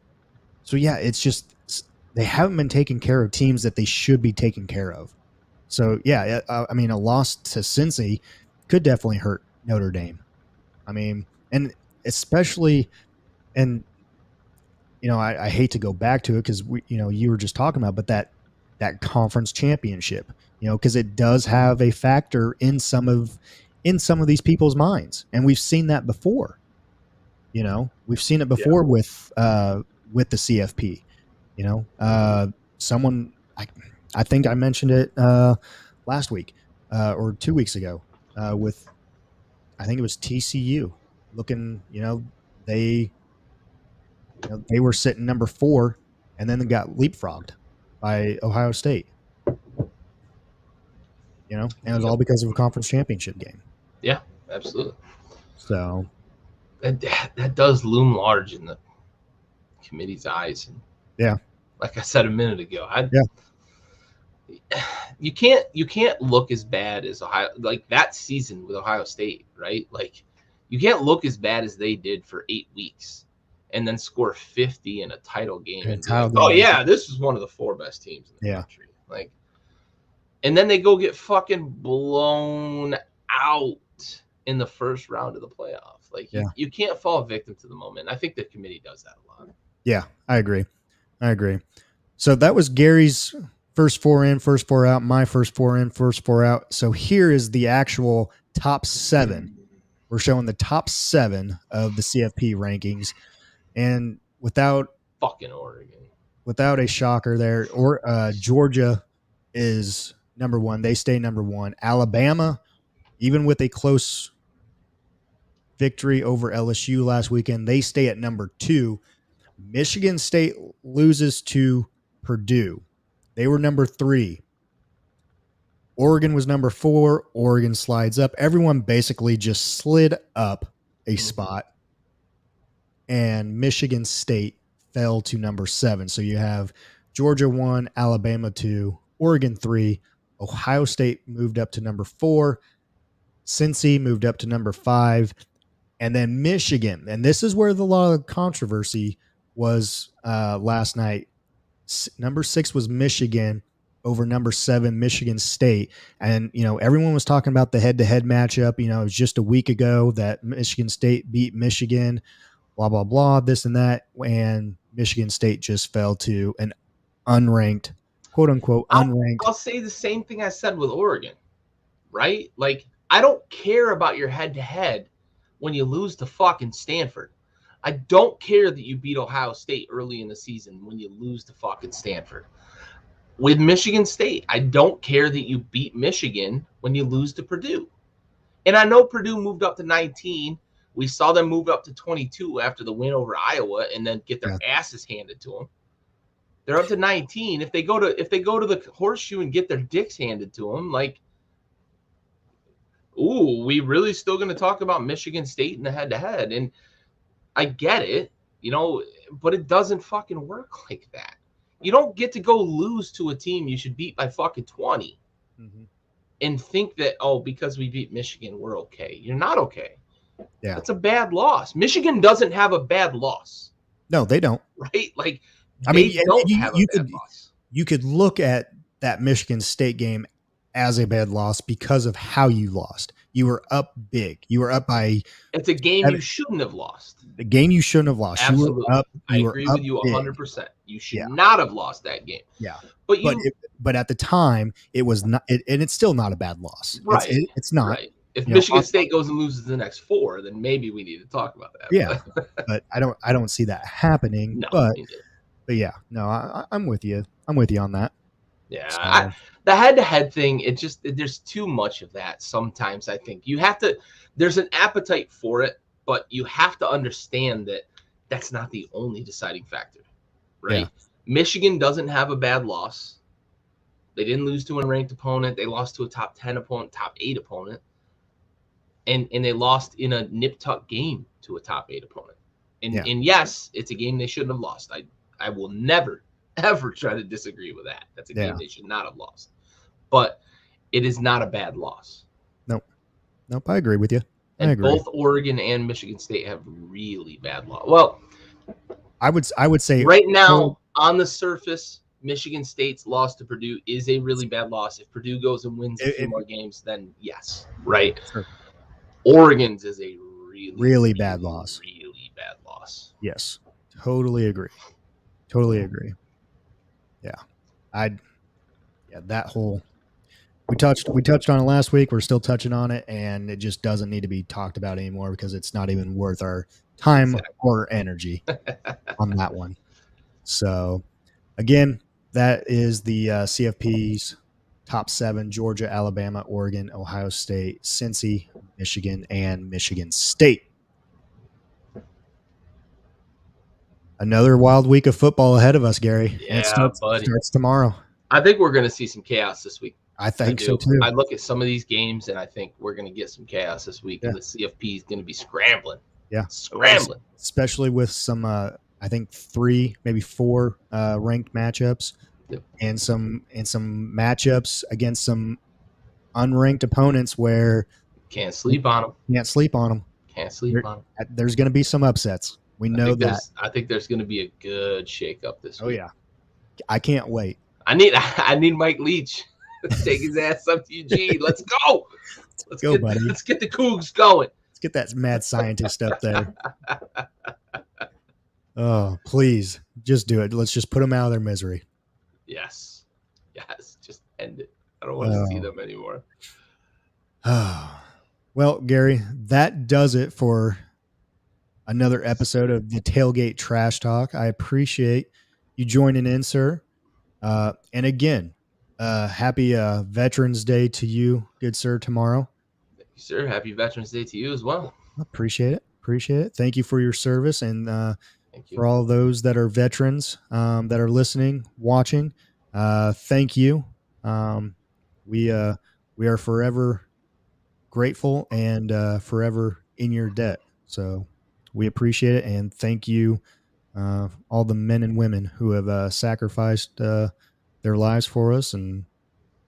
yeah, it's just, they haven't been taking care of teams that they should be taking care of. So yeah, I mean, a loss to Cincy could definitely hurt Notre Dame. I mean, and especially, and I hate to go back to it because you were just talking about, but that conference championship, because it does have a factor in some of these people's minds, and we've seen that before. We've seen it before with the CFP. Someone I think I mentioned it last week or 2 weeks ago with, I think it was TCU looking, they were sitting number 4 and then they got leapfrogged by Ohio State, and it was all because of a conference championship game. Yeah, absolutely. So that does loom large in the committee's eyes. And yeah, like I said a minute ago, you can't look as bad as Ohio, like that season with Ohio State, right? Like you can't look as bad as they did for 8 weeks and then score 50 in a title game and be like, oh yeah, this is one of the 4 best teams in the country. Like, and then they go get fucking blown out in the first round of the playoff. Like you can't fall victim to the moment. I think the committee does that a lot. Yeah, I agree. So that was Gary's first 4 in, first 4 out, my first 4 in, first 4 out. So here is the actual top 7. We're showing the top 7 of the CFP rankings. And without fucking Oregon, without a shocker there, Georgia is number 1. They stay number 1. Alabama, even with a close victory over LSU last weekend, they stay at number 2. Michigan State loses to Purdue. They were number 3. Oregon was number 4. Oregon slides up. Everyone basically just slid up a spot. And Michigan State fell to number 7. So you have Georgia 1, Alabama 2, Oregon 3, Ohio State moved up to number 4, Cincy moved up to number 5, and then Michigan. And this is where the lot of controversy was last night. Number 6 was Michigan over number 7, Michigan State. And, everyone was talking about the head-to-head matchup. It was just a week ago that Michigan State beat Michigan, blah, blah, blah, this and that. And Michigan State just fell to an unranked, quote unquote, unranked. I'll say the same thing I said with Oregon, right? Like, I don't care about your head-to-head when you lose to fucking Stanford. I don't care that you beat Ohio State early in the season when you lose to fucking Stanford. With Michigan State, I don't care that you beat Michigan when you lose to Purdue. And I know Purdue moved up to 19. We saw them move up to 22 after the win over Iowa and then get their asses handed to them. They're up to 19. If they go to the horseshoe and get their dicks handed to them, like, ooh, we really still going to talk about Michigan State in the head-to-head. And I get it, but it doesn't fucking work like that. You don't get to go lose to a team you should beat by fucking 20 and think that, because we beat Michigan, we're okay. You're not okay. Yeah. That's a bad loss. Michigan doesn't have a bad loss. No, they don't. Right? Like, you could look at that Michigan State game as a bad loss because of how you lost. You were up big. You were up by. It's a game you shouldn't have lost. The game you shouldn't have lost. Absolutely. I agree with you 100%. You should not have lost that game. Yeah. But at the time, it was not, and it's still not a bad loss. Right. It's not. Right. If Michigan State goes and loses the next 4, then maybe we need to talk about that. Yeah. But I don't see that happening. No, but yeah, no, I'm with you. I'm with you on that. Yeah. So. The head-to-head thing, there's too much of that sometimes, I think. There's an appetite for it, but you have to understand that that's not the only deciding factor, right? Yeah. Michigan doesn't have a bad loss. They didn't lose to an unranked opponent. They lost to a top 10 opponent, top 8 opponent. And they lost in a nip-tuck game to a top 8 opponent. And yes, it's a game they shouldn't have lost. I will never, ever try to disagree with that. That's a game they should not have lost. But it is not a bad loss. Nope, I agree with you. And both Oregon and Michigan State have really bad loss. Well, I would say right now, on the surface, Michigan State's loss to Purdue is a really bad loss. If Purdue goes and wins a few more games, then yes, right? Sure. Oregon's is a really bad loss. Really bad loss. Yes, totally agree. Yeah, that whole we touched on it last week. We're still touching on it, and it just doesn't need to be talked about anymore because it's not even worth our time or energy on that one. So, again, that is the CFP's top 7: Georgia, Alabama, Oregon, Ohio State, Cincy, Michigan, and Michigan State. Another wild week of football ahead of us, Gary. Yeah, it starts tomorrow. I think we're going to see some chaos this week. I think so too. I look at some of these games, and I think we're going to get some chaos this week, and the CFP is going to be scrambling. Yeah, scrambling. Especially with some, I think 3, maybe 4 ranked matchups, and some matchups against some unranked opponents where can't sleep on them. There's going to be some upsets. We know that. I think there's going to be a good shakeup this week. Oh yeah, I can't wait. I need Mike Leach to take his ass up to Eugene. Let's go. Let's go, buddy. Let's get the Cougs going. get that mad scientist up there. Oh, please, just do it. Let's just put them out of their misery. Yes. Just end it. I don't want to see them anymore. Well, Gary, that does it for another episode of the Tailgate Trash Talk. I appreciate you joining in, sir. And again, happy Veterans Day to you, good sir, tomorrow. Thank you, sir. Happy Veterans Day to you as well. Appreciate it. Thank you for your service, and for all those that are veterans that are listening, watching. Thank you. We are forever grateful and forever in your debt. So we appreciate it, and thank you, all the men and women who have sacrificed their lives for us, and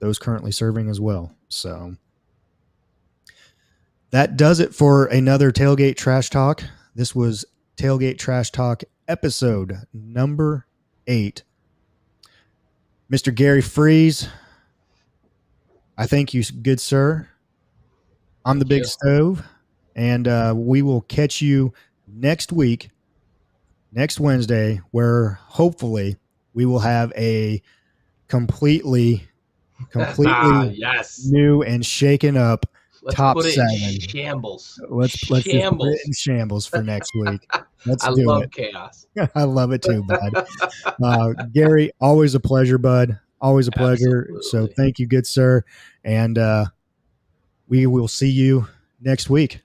those currently serving as well. So that does it for another Tailgate Trash Talk. This was Tailgate Trash Talk episode number 8. Mr. Gary Freeze, I thank you, good sir. I'm the Big Stove, and we will catch you next week, next Wednesday, where hopefully we will have a completely yes, new and shaken up top put it 7. In shambles. Let's just put it in shambles for next week. Let's do it. I love chaos. I love it too, bud. Gary, always a pleasure, bud. Always a pleasure. Absolutely. So thank you, good sir. And we will see you next week.